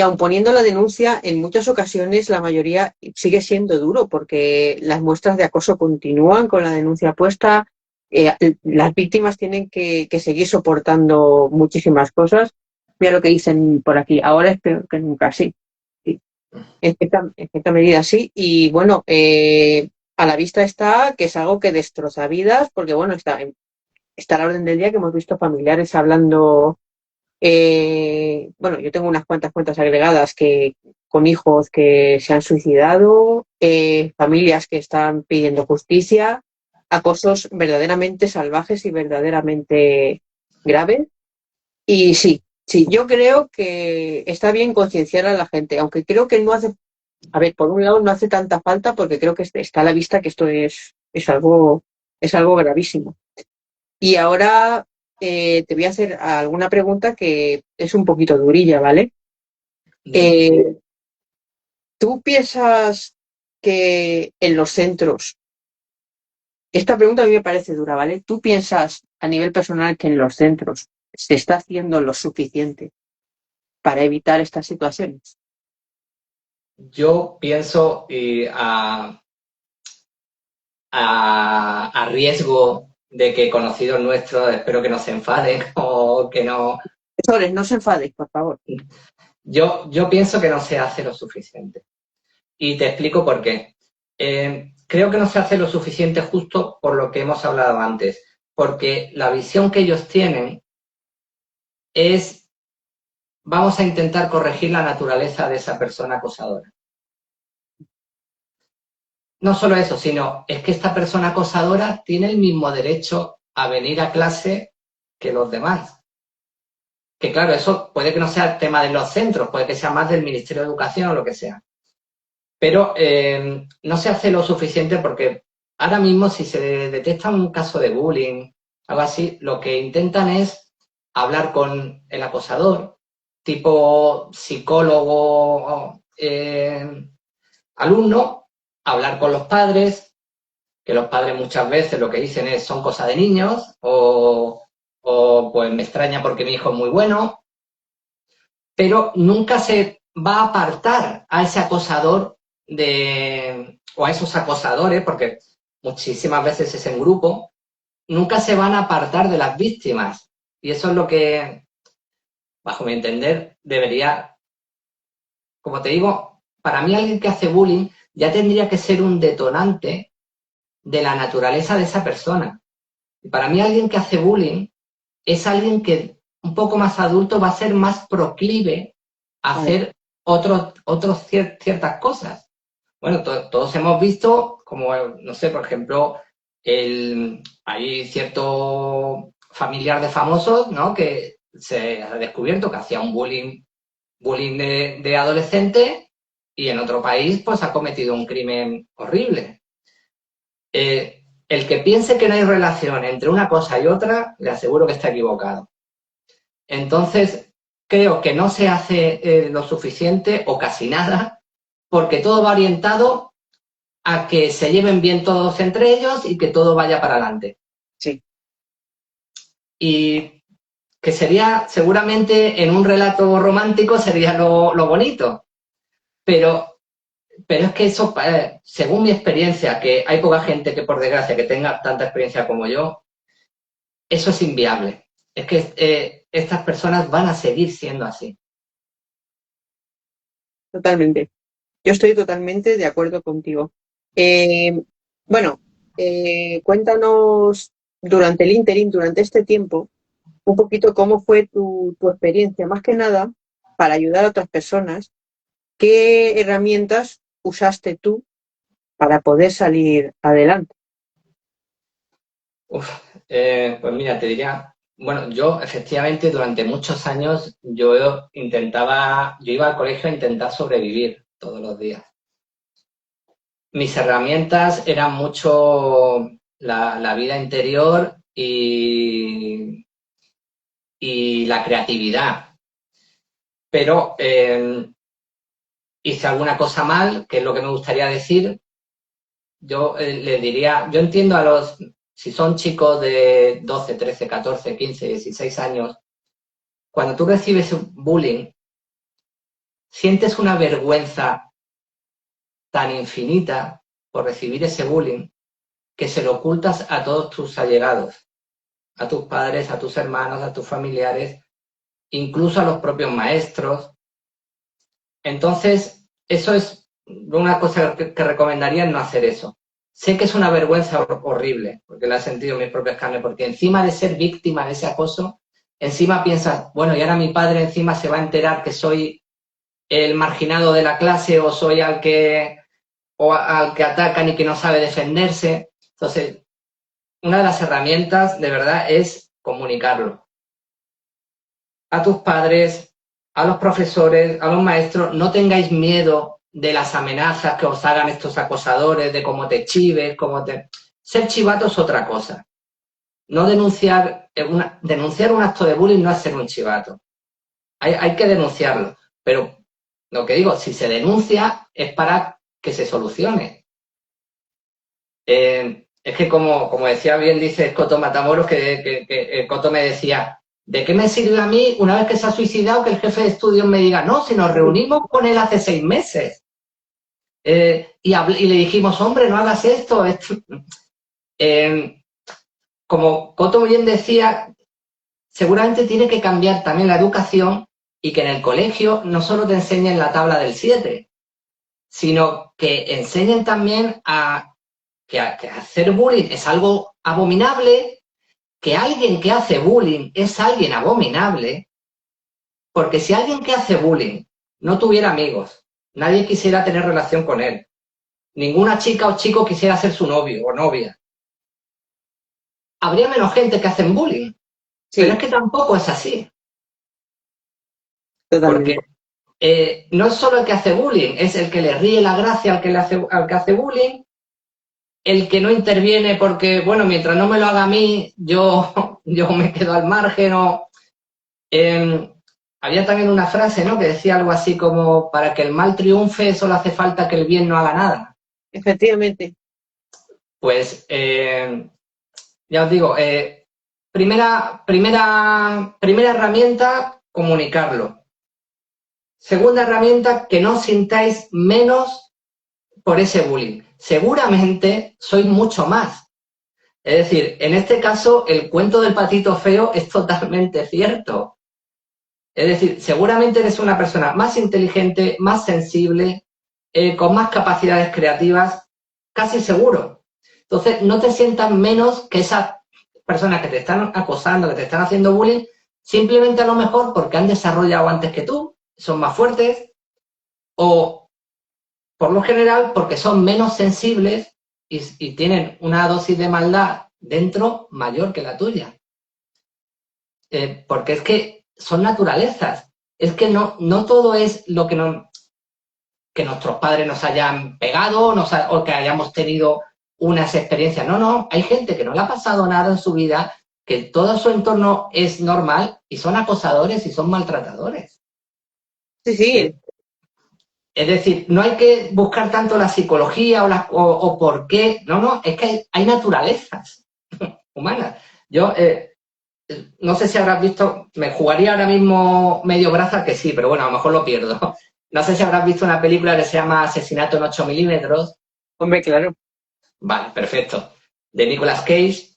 S3: aun poniendo la denuncia, en muchas ocasiones la mayoría sigue siendo duro porque las muestras de acoso continúan con la denuncia puesta. Las víctimas tienen que seguir soportando muchísimas cosas. Mira lo que dicen por aquí, ahora es peor que nunca, sí. Sí. En cierta medida sí. Y bueno, a la vista está que es algo que destroza vidas porque bueno, está a la orden del día que hemos visto familiares hablando. Bueno, yo tengo unas cuantas cuentas agregadas con hijos que se han suicidado, familias que están pidiendo justicia, acosos verdaderamente salvajes y verdaderamente graves. Y sí, sí, yo creo que está bien concienciar a la gente, aunque creo que no hace, a ver, por un lado no hace tanta falta porque creo que está a la vista que esto es algo gravísimo. Y ahora te voy a hacer alguna pregunta que es un poquito durilla, ¿vale? Eh, ¿Tú piensas que en los centros, esta pregunta a mí me parece dura, ¿vale? ¿Tú piensas a nivel personal que en los centros se está haciendo lo suficiente para evitar estas situaciones?
S2: Yo pienso a riesgo de que conocidos nuestros, espero que no se enfaden o que no...
S3: Profesores, no se enfadéis, por favor.
S2: Yo pienso que no se hace lo suficiente. Y te explico por qué. Creo que no se hace lo suficiente justo por lo que hemos hablado antes, porque la visión que ellos tienen es, vamos a intentar corregir la naturaleza de esa persona acosadora. No solo eso, sino es que esta persona acosadora tiene el mismo derecho a venir a clase que los demás. Que claro, eso puede que no sea el tema de los centros, puede que sea más del Ministerio de Educación o lo que sea. Pero no se hace lo suficiente porque ahora mismo si se detecta un caso de bullying, algo así, lo que intentan es hablar con el acosador, tipo psicólogo, alumno, hablar con los padres, que los padres muchas veces lo que dicen es son cosas de niños o pues me extraña porque mi hijo es muy bueno, pero nunca se va a apartar a ese acosador o a esos acosadores, porque muchísimas veces es en grupo, nunca se van a apartar de las víctimas. Y eso es lo que, bajo mi entender, debería, como te digo, para mí alguien que hace bullying ya tendría que ser un detonante de la naturaleza de esa persona. Y para mí alguien que hace bullying es alguien que un poco más adulto va a ser más proclive a hacer ciertas cosas. Bueno, todos hemos visto como, no sé, por ejemplo, hay cierto familiar de famosos, ¿no?, que se ha descubierto que hacía un bullying de adolescente y en otro país pues ha cometido un crimen horrible. El que piense que no hay relación entre una cosa y otra, le aseguro que está equivocado. Entonces, creo que no se hace lo suficiente o casi nada, porque todo va orientado a que se lleven bien todos entre ellos y que todo vaya para adelante.
S3: Sí.
S2: Y que sería, seguramente, en un relato romántico sería lo bonito. Pero es que eso, según mi experiencia, que hay poca gente que, por desgracia, que tenga tanta experiencia como yo, eso es inviable. Es que estas personas van a seguir siendo así.
S3: Totalmente. Yo estoy totalmente de acuerdo contigo. Bueno, cuéntanos durante el ínterin, durante este tiempo, un poquito cómo fue tu experiencia, más que nada, para ayudar a otras personas, qué herramientas usaste tú para poder salir adelante.
S2: Pues mira, te diría, bueno, yo efectivamente durante muchos años yo iba al colegio a intentar sobrevivir todos los días. Mis herramientas eran mucho la vida interior y la creatividad. Pero hice alguna cosa mal, que es lo que me gustaría decir. Yo les diría, yo entiendo si son chicos de 12, 13, 14, 15, 16 años, cuando tú recibes un bullying, sientes una vergüenza tan infinita por recibir ese bullying que se lo ocultas a todos tus allegados, a tus padres, a tus hermanos, a tus familiares, incluso a los propios maestros. Entonces, eso es una cosa que recomendaría, no hacer eso. Sé que es una vergüenza horrible, porque la he sentido en mis propias carnes, porque encima de ser víctima de ese acoso, encima piensas, bueno, y ahora mi padre encima se va a enterar que soy el marginado de la clase o soy al que atacan y que no sabe defenderse. Entonces, una de las herramientas, de verdad, es comunicarlo. A tus padres, a los profesores, a los maestros, no tengáis miedo de las amenazas que os hagan estos acosadores, de cómo te chives, Ser chivato es otra cosa. No denunciar un acto de bullying no es ser un chivato. Hay que denunciarlo, pero lo que digo, si se denuncia es para que se solucione. Es que como decía bien, dice Coto Matamoros, que Coto me decía, ¿de qué me sirve a mí, una vez que se ha suicidado, que el jefe de estudios me diga, no, si nos reunimos con él hace 6 meses? Y le dijimos, hombre, no hagas esto. Como Coto bien decía, seguramente tiene que cambiar también la educación y que en el colegio no solo te enseñen la tabla del 7, sino que enseñen también que hacer bullying es algo abominable, que alguien que hace bullying es alguien abominable, porque si alguien que hace bullying no tuviera amigos, nadie quisiera tener relación con él, ninguna chica o chico quisiera ser su novio o novia, habría menos gente que hacen bullying. Sí. Pero es que tampoco es así.
S3: Totalmente.
S2: Porque no es solo el que hace bullying, es el que le ríe la gracia al que hace bullying, el que no interviene porque, bueno, mientras no me lo haga a mí, yo me quedo al margen. Había también una frase, ¿no?, que decía algo así como, para que el mal triunfe solo hace falta que el bien no haga nada.
S3: Efectivamente.
S2: Pues, ya os digo, primera herramienta, comunicarlo. Segunda herramienta, que no os sintáis menos por ese bullying. Seguramente sois mucho más. Es decir, en este caso, el cuento del patito feo es totalmente cierto. Es decir, seguramente eres una persona más inteligente, más sensible, con más capacidades creativas, casi seguro. Entonces, no te sientas menos que esas personas que te están acosando, que te están haciendo bullying, simplemente a lo mejor porque han desarrollado antes que tú, son más fuertes, o por lo general porque son menos sensibles y tienen una dosis de maldad dentro mayor que la tuya. Porque es que son naturalezas. Es que no todo es lo que nuestros padres nos hayan pegado o que hayamos tenido unas experiencias. No, hay gente que no le ha pasado nada en su vida, que todo su entorno es normal y son acosadores y son maltratadores.
S3: Sí, sí.
S2: Es decir, no hay que buscar tanto la psicología o por qué. No, es que hay naturalezas humanas. Yo no sé si habrás visto, me jugaría ahora mismo medio braza que sí, pero bueno, a lo mejor lo pierdo. No sé si habrás visto una película que se llama Asesinato en 8 milímetros.
S3: Hombre, claro.
S2: Vale, perfecto. De Nicolas Cage.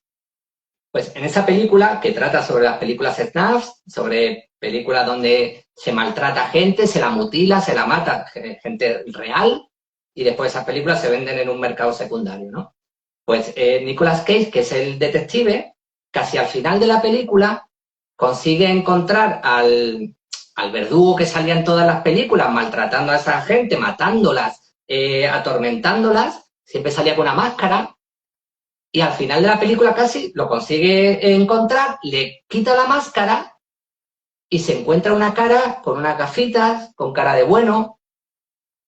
S2: Pues en esa película, que trata sobre las películas snuffs, sobre películas donde se maltrata a gente, se la mutila, se la mata, gente real, y después esas películas se venden en un mercado secundario, ¿no? Pues Nicolas Cage, que es el detective, casi al final de la película consigue encontrar al verdugo que salía en todas las películas, maltratando a esa gente, matándolas, atormentándolas, siempre salía con una máscara, y al final de la película casi lo consigue encontrar, le quita la máscara y se encuentra una cara con unas gafitas, con cara de bueno,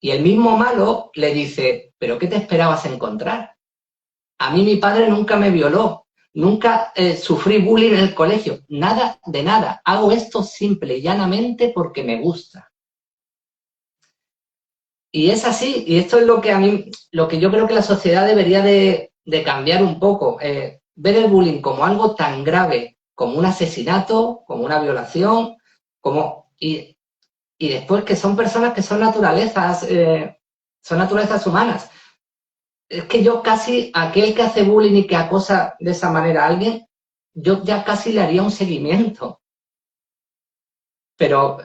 S2: y el mismo malo le dice, ¿pero qué te esperabas encontrar? A mí mi padre nunca me violó, nunca sufrí bullying en el colegio, nada de nada. Hago esto simple y llanamente porque me gusta. Y es así, y esto es lo que yo creo que la sociedad debería de cambiar un poco. Ver el bullying como algo tan grave como un asesinato, como una violación, y después que son personas que son naturalezas humanas. Es que yo casi, aquel que hace bullying y que acosa de esa manera a alguien, yo ya casi le haría un seguimiento. Pero,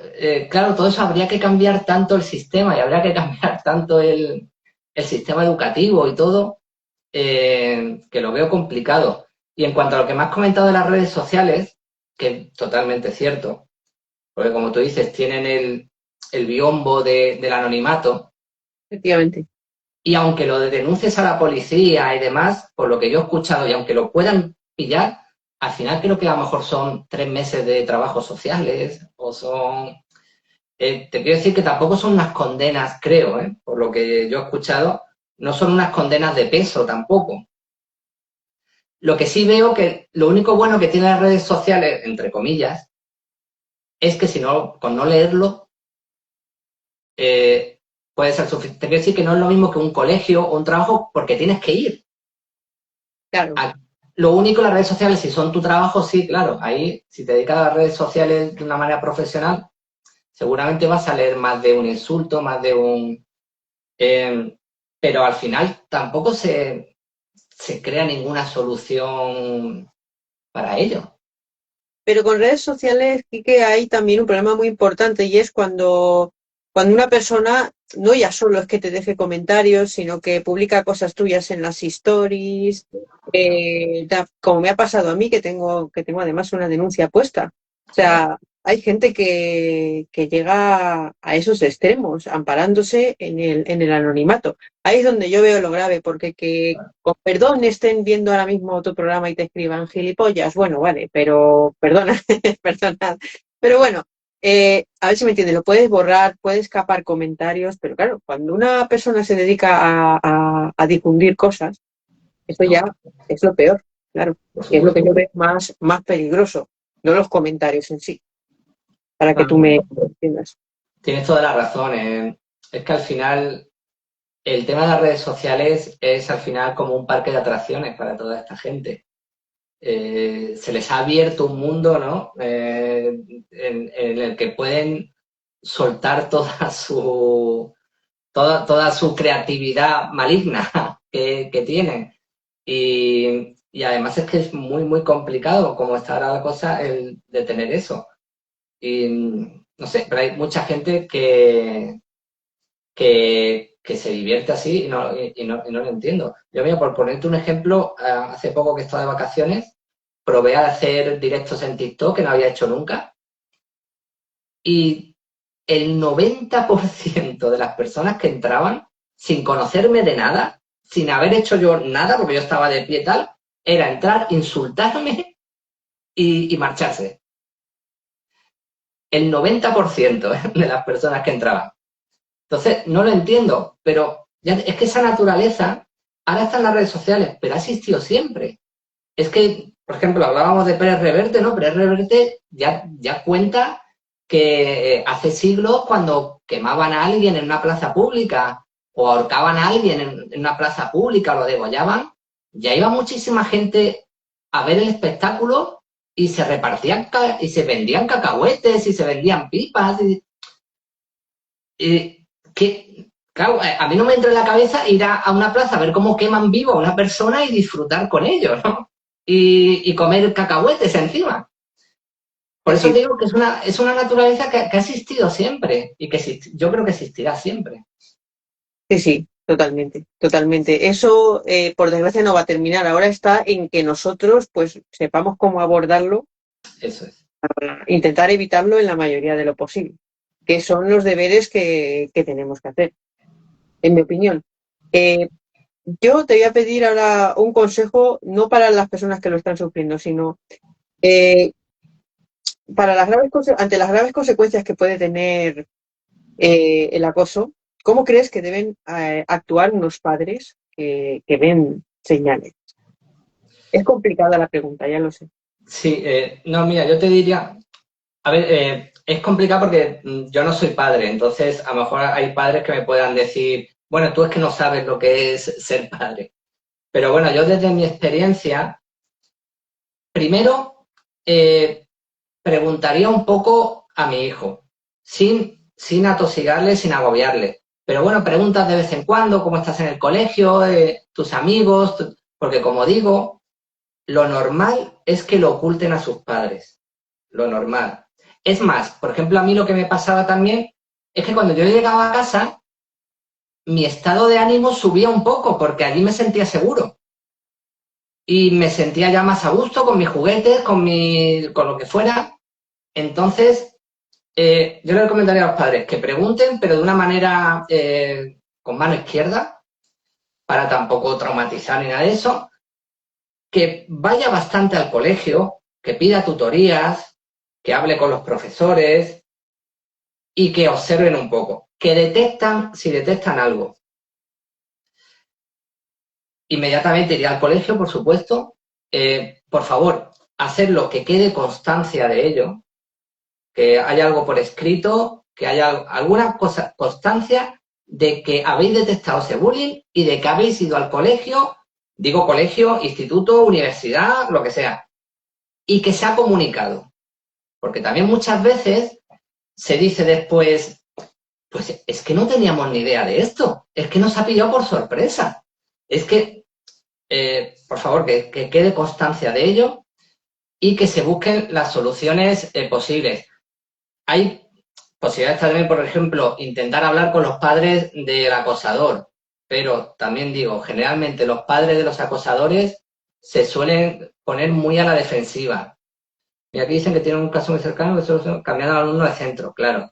S2: claro, todo eso habría que cambiar tanto el sistema y habría que cambiar tanto el sistema educativo y todo, que lo veo complicado. Y en cuanto a lo que me has comentado de las redes sociales, que es totalmente cierto, porque como tú dices, tienen el biombo del anonimato,
S3: Efectivamente.
S2: y aunque lo denuncies a la policía y demás, por lo que yo he escuchado, y aunque lo puedan pillar, al final creo que a lo mejor son 3 meses de trabajos sociales o son... te quiero decir que tampoco son unas condenas, creo, por lo que yo he escuchado, no son unas condenas de peso tampoco. Lo que sí veo que lo único bueno que tienen las redes sociales, entre comillas, es que si no, con no leerlo, puede ser suficiente. Te quiero decir que no es lo mismo que un colegio o un trabajo porque tienes que ir.
S3: Claro.
S2: Lo único, las redes sociales, si son tu trabajo, sí, claro, ahí, si te dedicas a las redes sociales de una manera profesional, seguramente vas a leer más de un insulto, más de un... pero al final tampoco se crea ninguna solución para ello.
S3: Pero con redes sociales sí que hay también un problema muy importante y es cuando una persona no ya solo es que te deje comentarios, sino que publica cosas tuyas en las stories, como me ha pasado a mí, que tengo además una denuncia puesta. O sea, hay gente que llega a esos extremos, amparándose en el anonimato. Ahí es donde yo veo lo grave, porque que con perdón estén viendo ahora mismo tu programa y te escriban gilipollas, bueno, vale, pero perdona, perdona. Pero bueno, a ver si me entiendes, lo puedes borrar, puedes capar comentarios, pero claro, cuando una persona se dedica a difundir cosas, esto ya es lo peor, claro, que es lo que yo veo más peligroso, no los comentarios en sí, para que tú me entiendas.
S2: Tienes toda la razón. Es que al final el tema de las redes sociales es al final como un parque de atracciones para toda esta gente. Se les ha abierto un mundo, ¿no? En el que pueden soltar toda su creatividad maligna que tienen. Y además es que es muy, muy complicado, como está ahora la cosa, el detener eso. Y no sé, pero hay mucha gente que que se divierte así y no lo entiendo. Yo, mira, por ponerte un ejemplo, hace poco que estaba de vacaciones, probé a hacer directos en TikTok, que no había hecho nunca, y el 90% de las personas que entraban, sin conocerme de nada, sin haber hecho yo nada, porque yo estaba de pie y tal, era entrar, insultarme y marcharse. El 90% de las personas que entraban. Entonces, no lo entiendo, pero ya, es que esa naturaleza ahora está en las redes sociales, pero ha existido siempre. Es que, por ejemplo, hablábamos de Pérez Reverte, ¿no? Pérez Reverte ya cuenta que hace siglos, cuando quemaban a alguien en una plaza pública o ahorcaban a alguien en una plaza pública o lo degollaban, ya iba muchísima gente a ver el espectáculo y se repartían y se vendían cacahuetes y se vendían pipas que, claro, a mí no me entra en la cabeza ir a una plaza a ver cómo queman vivo a una persona y disfrutar con ellos, ¿no? Y comer cacahuetes encima. Por eso digo que es una naturaleza que ha existido siempre y que yo creo que existirá siempre.
S3: Sí, sí, totalmente, totalmente. Eso, por desgracia, no va a terminar. Ahora está en que nosotros, pues, sepamos cómo abordarlo.
S2: Eso es.
S3: Para intentar evitarlo en la mayoría de lo posible, que son los deberes que tenemos que hacer, en mi opinión. Yo te voy a pedir ahora un consejo, no para las personas que lo están sufriendo, sino para ante las graves consecuencias que puede tener el acoso. ¿Cómo crees que deben actuar unos padres que ven señales? Es complicada la pregunta, ya lo sé.
S2: Sí, no, mira, yo te diría, a ver, es complicado porque yo no soy padre, entonces a lo mejor hay padres que me puedan decir, bueno, tú es que no sabes lo que es ser padre. Pero bueno, yo desde mi experiencia, primero preguntaría un poco a mi hijo, sin atosigarle, sin agobiarle. Pero bueno, preguntas de vez en cuando, cómo estás en el colegio, tus amigos, porque como digo, lo normal es que lo oculten a sus padres. Lo normal. Es más, por ejemplo, a mí lo que me pasaba también es que cuando yo llegaba a casa, mi estado de ánimo subía un poco porque allí me sentía seguro. Y me sentía ya más a gusto con mis juguetes, con lo que fuera. Entonces, yo le recomendaría a los padres que pregunten, pero de una manera con mano izquierda, para tampoco traumatizar ni nada de eso, que vaya bastante al colegio, que pida tutorías, que hable con los profesores y que observen un poco, que si detectan algo. Inmediatamente iría al colegio, por supuesto. Por favor, hacerlo, que quede constancia de ello, que haya algo por escrito, que haya alguna cosa, constancia de que habéis detectado ese bullying y de que habéis ido al colegio, digo colegio, instituto, universidad, lo que sea, y que se ha comunicado. Porque también muchas veces se dice después, pues es que no teníamos ni idea de esto, es que nos ha pillado por sorpresa. Es que, por favor, que quede constancia de ello y que se busquen las soluciones posibles. Hay posibilidades también, por ejemplo, intentar hablar con los padres del acosador, pero también digo, generalmente los padres de los acosadores se suelen poner muy a la defensiva. Y aquí dicen que tienen un caso muy cercano que solo cambiaron al alumno de centro, claro.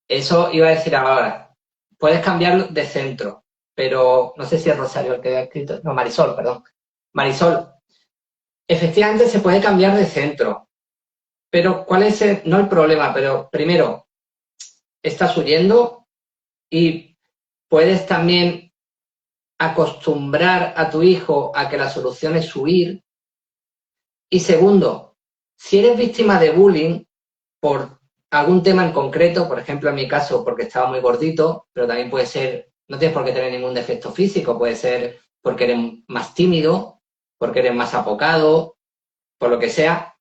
S2: Eso iba a decir ahora. Puedes cambiar de centro, pero no sé si es Rosario el que ha escrito. No, Marisol, perdón. Marisol, efectivamente se puede cambiar de centro, pero ¿cuál es no el problema? Pero primero, estás huyendo y puedes también acostumbrar a tu hijo a que la solución es huir. Y segundo, si eres víctima de bullying por algún tema en concreto, por ejemplo, en mi caso, porque estaba muy gordito, pero también puede ser, no tienes por qué tener ningún defecto físico, puede ser porque eres más tímido, porque eres más apocado, por lo que sea.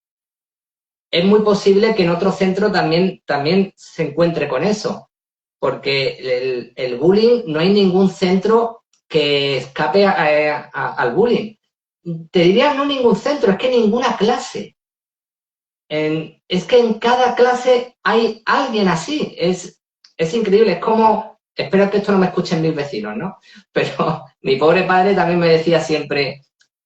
S2: Es muy posible que en otro centro también se encuentre con eso, porque el bullying, no hay ningún centro que escape al bullying. Te diría no ningún centro, es que ninguna clase. Es que en cada clase hay alguien así. Es increíble. Es como espero que esto no me escuchen mis vecinos, ¿no? Pero mi pobre padre también me decía siempre,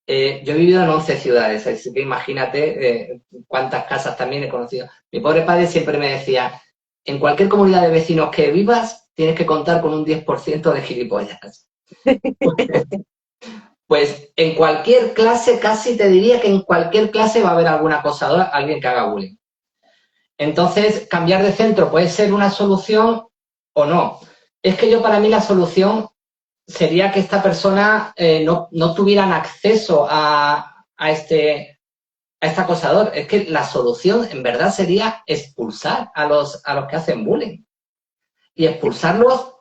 S2: yo he vivido en 11 ciudades, así que imagínate cuántas casas también he conocido. Mi pobre padre siempre me decía, en cualquier comunidad de vecinos que vivas, tienes que contar con un 10% de gilipollas. Pues en cualquier clase, casi te diría que en cualquier clase va a haber algún acosador, alguien que haga bullying. Entonces, cambiar de centro puede ser una solución o no. Es que para mí la solución sería que esta persona no tuvieran acceso a este acosador. Es que la solución en verdad sería expulsar a los que hacen bullying. Y expulsarlos,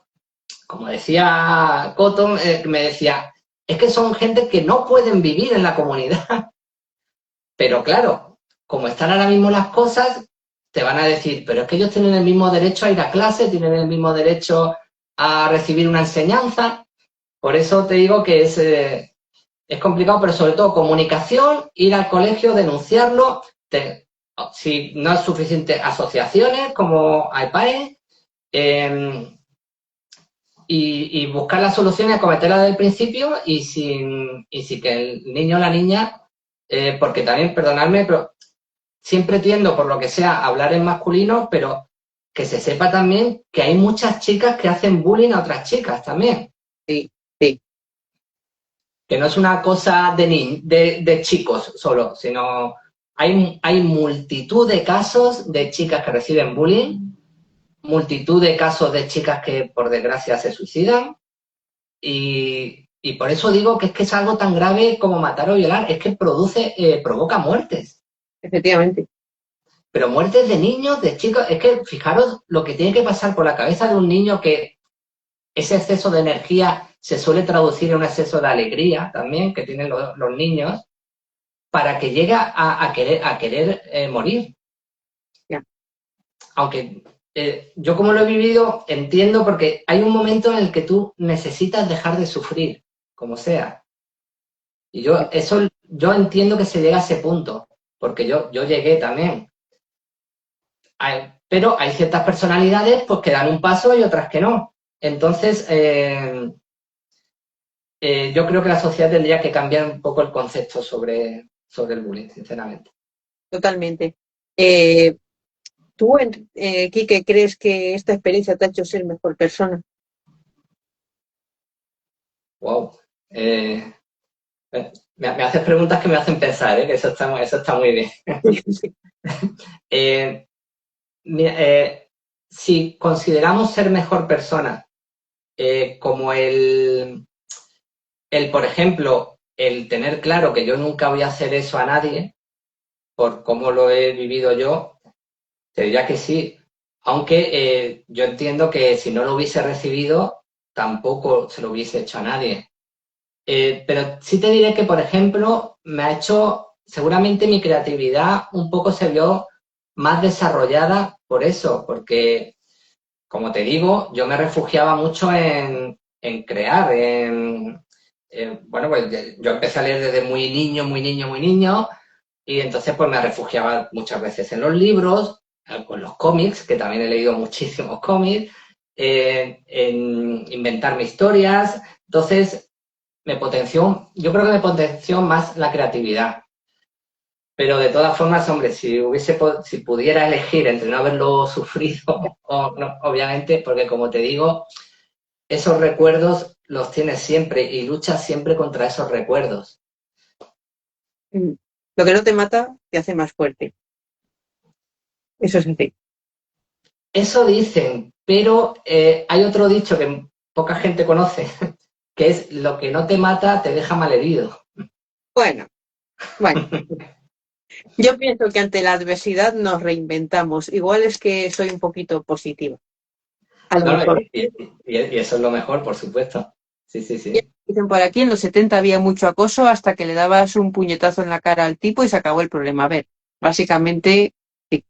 S2: como decía Cotton, me decía, es que son gente que no pueden vivir en la comunidad. Pero claro, como están ahora mismo las cosas, te van a decir, pero es que ellos tienen el mismo derecho a ir a clase, tienen el mismo derecho a recibir una enseñanza. Por eso te digo que es complicado, pero sobre todo comunicación, ir al colegio, denunciarlo. Si no es suficiente, asociaciones como AIPAE, y buscar las soluciones, acometerlas desde el principio y sin que el niño o la niña, porque también, perdonadme, pero siempre tiendo, por lo que sea, a hablar en masculino, pero que se sepa también que hay muchas chicas que hacen bullying a otras chicas también.
S3: Sí, sí.
S2: Que no es una cosa de chicos solo, sino hay multitud de casos de chicas que reciben bullying, multitud de casos de chicas que por desgracia se suicidan y por eso digo que es algo tan grave como matar o violar, es que provoca muertes.
S3: Efectivamente.
S2: Pero muertes de niños, de chicos, es que fijaros lo que tiene que pasar por la cabeza de un niño, que ese exceso de energía se suele traducir en un exceso de alegría también que tienen los niños, para que llegue a querer morir.
S3: Yeah.
S2: Aunque yo, como lo he vivido, entiendo, porque hay un momento en el que tú necesitas dejar de sufrir, como sea. Y yo entiendo que se llega a ese punto, porque yo llegué también. Pero hay ciertas personalidades pues, que dan un paso y otras que no. Entonces, yo creo que la sociedad tendría que cambiar un poco el concepto sobre el bullying, sinceramente.
S3: Totalmente. ¿Tú, Quique, crees que esta experiencia te ha hecho ser mejor persona?
S2: Wow. Me haces preguntas que me hacen pensar, que eso está muy bien. Si consideramos ser mejor persona como por ejemplo, el tener claro que yo nunca voy a hacer eso a nadie, por cómo lo he vivido yo, te diría que sí. Aunque yo entiendo que si no lo hubiese recibido, tampoco se lo hubiese hecho a nadie. Pero sí te diré que, por ejemplo, me ha hecho, seguramente mi creatividad un poco se vio más desarrollada por eso, porque, como te digo, yo me refugiaba mucho en crear, bueno, pues yo empecé a leer desde muy niño, y entonces pues me refugiaba muchas veces en los libros, con los cómics, que también he leído muchísimos cómics, en inventarme historias. Entonces, yo creo que me potenció más la creatividad. Pero de todas formas, hombre, si pudiera elegir entre no haberlo sufrido o no, obviamente, porque como te digo, esos recuerdos los tienes siempre y luchas siempre contra esos recuerdos.
S3: Lo que no te mata te hace más fuerte. Eso es así.
S2: Eso dicen, pero hay otro dicho que poca gente conoce, que es: lo que no te mata te deja malherido.
S3: Bueno. Yo pienso que ante la adversidad nos reinventamos. Igual es que soy un poquito positiva. A lo mejor.
S2: Y eso es lo mejor, por supuesto. Sí.
S3: Dicen por aquí, en los 70 había mucho acoso hasta que le dabas un puñetazo en la cara al tipo y se acabó el problema. A ver, básicamente, sí.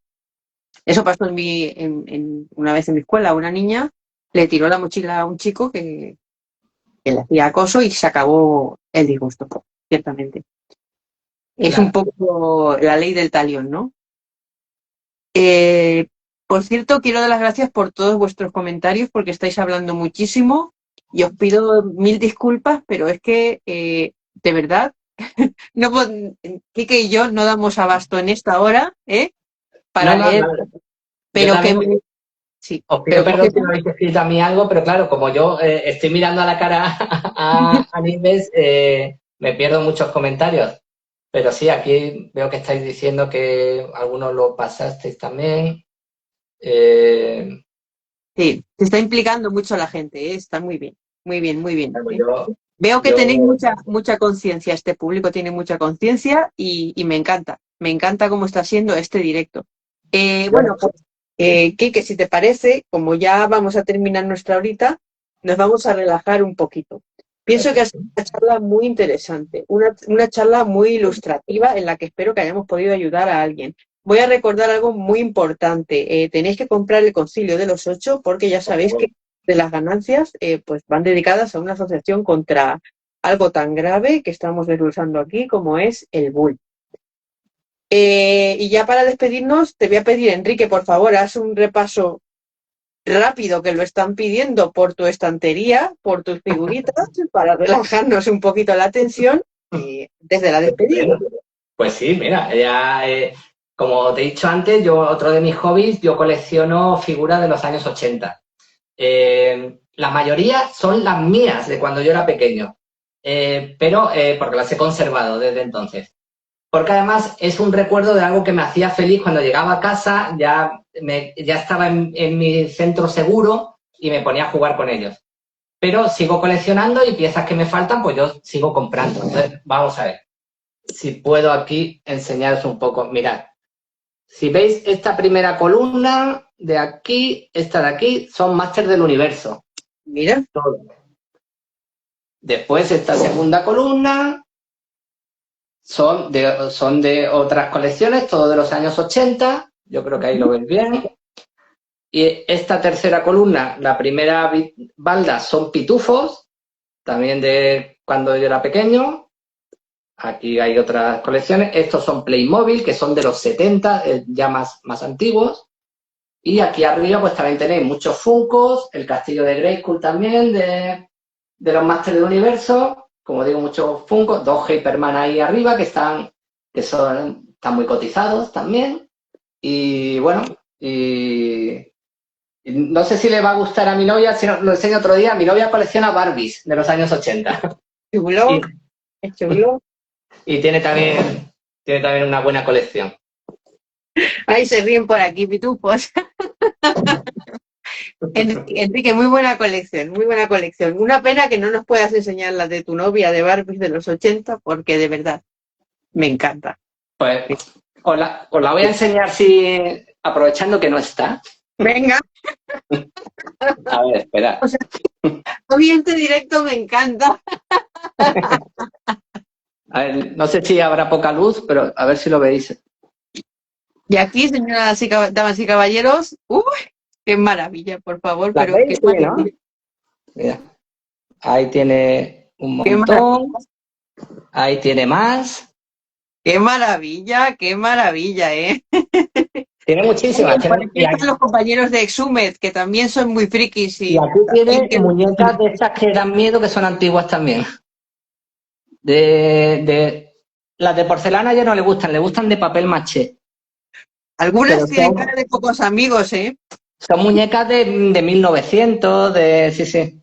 S3: Eso pasó una vez en mi escuela. Una niña le tiró la mochila a un chico que le hacía acoso y se acabó el disgusto, ciertamente. Es
S2: Claro.
S3: un poco la ley del talión, ¿no? Por cierto, quiero dar las gracias por todos vuestros comentarios porque estáis hablando muchísimo y os pido mil disculpas, pero es que, de verdad, no, Quique y yo no damos abasto en esta hora, para
S2: No,
S3: leer,
S2: no. Yo
S3: pero
S2: también
S3: sí,
S2: os pido
S3: pero
S2: perdón si me habéis escrito a mí algo, pero claro, como yo estoy mirando a la cara a Inés, me pierdo muchos comentarios. Pero sí, aquí veo que estáis diciendo que algunos lo pasasteis también.
S3: sí, se está implicando mucho la gente, está muy bien, muy bien, muy bien.
S2: Bueno,
S3: Veo que tenéis
S2: yo,
S3: mucha conciencia, este público tiene mucha conciencia y me encanta cómo está siendo este directo. Bueno, pues, Quique, si te parece, como ya vamos a terminar nuestra horita, nos vamos a relajar un poquito. Pienso que ha sido una charla muy interesante, una charla muy ilustrativa en la que espero que hayamos podido ayudar a alguien. Voy a recordar algo muy importante. Tenéis que comprar el Concilio de los Ocho porque ya sabéis que de las ganancias pues van dedicadas a una asociación contra algo tan grave que estamos desglosando aquí como es el bullying. Y ya para despedirnos, te voy a pedir, Enrique, por favor, haz un repaso rápido que lo están pidiendo por tu estantería, por tus figuritas, para relajarnos un poquito la tensión desde la despedida.
S2: pues sí, mira, ya, como te he dicho antes, yo otro de mis hobbies, yo colecciono figuras de los años 80. La mayoría son las mías de cuando yo era pequeño, pero porque las he conservado desde entonces. Porque además es un recuerdo de algo que me hacía feliz cuando llegaba a casa, ya estaba en mi centro seguro y me ponía a jugar con ellos. Pero sigo coleccionando y piezas que me faltan, pues yo sigo comprando. Entonces, vamos a ver si puedo aquí enseñaros un poco. Mirad, si veis esta primera columna de aquí, esta de aquí, son Máster del Universo.
S3: Mira.
S2: Todo. Después esta segunda columna son de otras colecciones, todo de los años 80. Yo creo que ahí lo veis bien. Y esta tercera columna, la primera balda, son pitufos, también de cuando yo era pequeño. Aquí hay otras colecciones. Estos son Playmobil, que son de los 70, ya más antiguos. Y aquí arriba pues también tenéis muchos Funkos, el castillo de Grayskull también, de los Masters del Universo. Como digo, muchos Funkos, dos Hyperman ahí arriba que están muy cotizados también. Y bueno, y no sé si le va a gustar a mi novia, si no, lo enseño otro día. Mi novia colecciona Barbies de los años 80.
S3: Chulo, es chulo.
S2: Y tiene también una buena colección.
S3: Ahí se ríen por aquí, pitufos. Enrique, muy buena colección, muy buena colección. Una pena que no nos puedas enseñar la de tu novia de Barbies de los 80, porque de verdad me encanta.
S2: Pues os la voy a enseñar aprovechando que no está.
S3: Venga.
S2: A ver, espera.
S3: O sea, hoy este directo me encanta.
S2: A ver, no sé si habrá poca luz, pero a ver si lo veis.
S3: Y aquí, señoras y damas y caballeros, ¡uy! ¡Qué maravilla, por favor!
S2: ¿La
S3: Pero
S2: veis?
S3: qué
S2: Sí, ¿no? Mira, ahí tiene un montón. Ahí tiene más.
S3: ¡Qué maravilla! ¡Qué maravilla, eh!
S2: Tiene muchísimas.
S3: Y aquí los compañeros de Exhumed, que también son muy frikis.
S2: Y aquí tiene muñecas de estas que dan miedo, que son antiguas también. Las de porcelana ya no le gustan de papel maché.
S3: Algunas tienen cara de pocos amigos, ¿eh?
S2: Son muñecas de 1900, sí.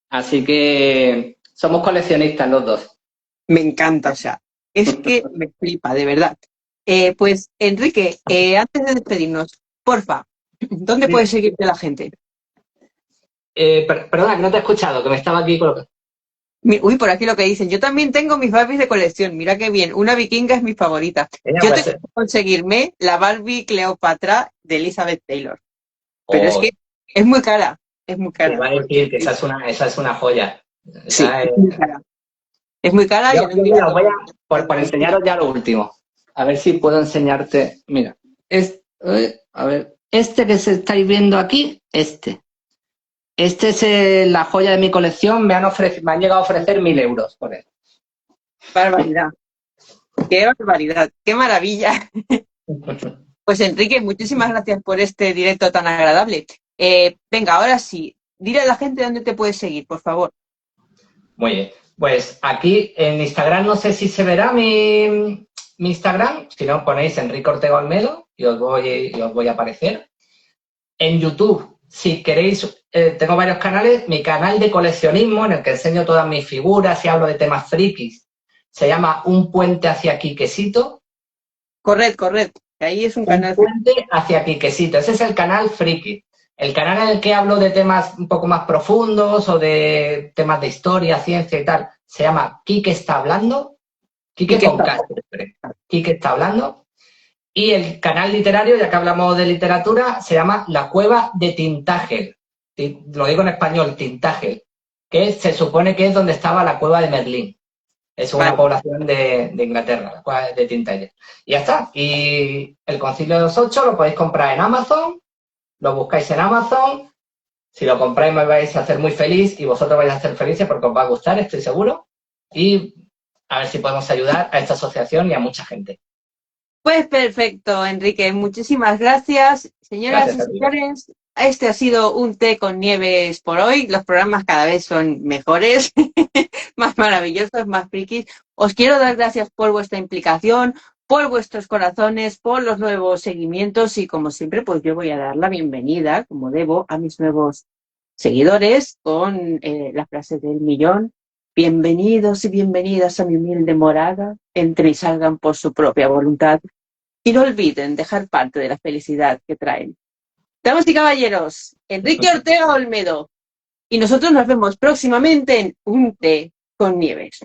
S2: Así que somos coleccionistas los dos.
S3: Me encanta, o sea, es que me flipa, de verdad. Pues, Enrique, antes de despedirnos, porfa, ¿dónde puede seguirte la gente?
S2: Perdona, que no te he escuchado, que me estaba aquí colocando.
S3: Uy, por aquí lo que dicen. Yo también tengo mis Barbies de colección. Mira qué bien. Una vikinga es mi favorita. Yo tengo que conseguirme la Barbie Cleopatra de Elizabeth Taylor. Pero es que es muy cara. Es muy cara.
S2: Te iba a decir que esa es una joya.
S3: Sí, es muy cara. Es muy cara.
S2: Por enseñaros ya lo último. A ver si puedo enseñarte. Mira, a ver, este que se estáis viendo aquí, este es la joya de mi colección. Me han llegado a ofrecer 1.000 euros por él.
S3: Barbaridad. Qué barbaridad. Qué maravilla. Pues Enrique, muchísimas gracias por este directo tan agradable. Venga, ahora sí, dile a la gente dónde te puedes seguir, por favor.
S2: Muy bien. Pues aquí en Instagram no sé si se verá mi Instagram. Si no, ponéis Enrique Ortega Olmedo y os voy a aparecer. En YouTube, si queréis, tengo varios canales. Mi canal de coleccionismo, en el que enseño todas mis figuras y hablo de temas frikis, se llama Un Puente hacia Quiquesito.
S3: Correcto. Ahí es un canal.
S2: Un Puente hacia Quiquesito. Ese es el canal friki. El canal en el que hablo de temas un poco más profundos o de temas de historia, ciencia y tal, se llama Quique está hablando. Quique con K siempre. Quique está hablando. Y el canal literario, ya que hablamos de literatura, se llama La Cueva de Tintagel. Lo digo en español, Tintagel, que se supone que es donde estaba la cueva de Merlín. Es una población de Inglaterra, la cueva de Tintagel. Y ya está. Y el Concilio de los Ocho lo podéis comprar en Amazon, lo buscáis en Amazon. Si lo compráis me vais a hacer muy feliz y vosotros vais a ser felices porque os va a gustar, estoy seguro. Y a ver si podemos ayudar a esta asociación y a mucha gente.
S3: Pues perfecto, Enrique. Muchísimas gracias. Señoras y señores, este ha sido un té con Nieves por hoy. Los programas cada vez son mejores, más maravillosos, más frikis. Os quiero dar gracias por vuestra implicación, por vuestros corazones, por los nuevos seguimientos y como siempre, pues yo voy a dar la bienvenida, como debo, a mis nuevos seguidores con la frase del millón. Bienvenidos y bienvenidas a mi humilde morada, entren y salgan por su propia voluntad y no olviden dejar parte de la felicidad que traen. Damas y caballeros, Enrique Ortega Olmedo y nosotros nos vemos próximamente en Un té con Nieves.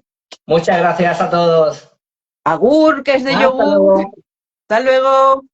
S2: Muchas gracias a todos.
S3: Agur, que es de yogur. Hasta luego.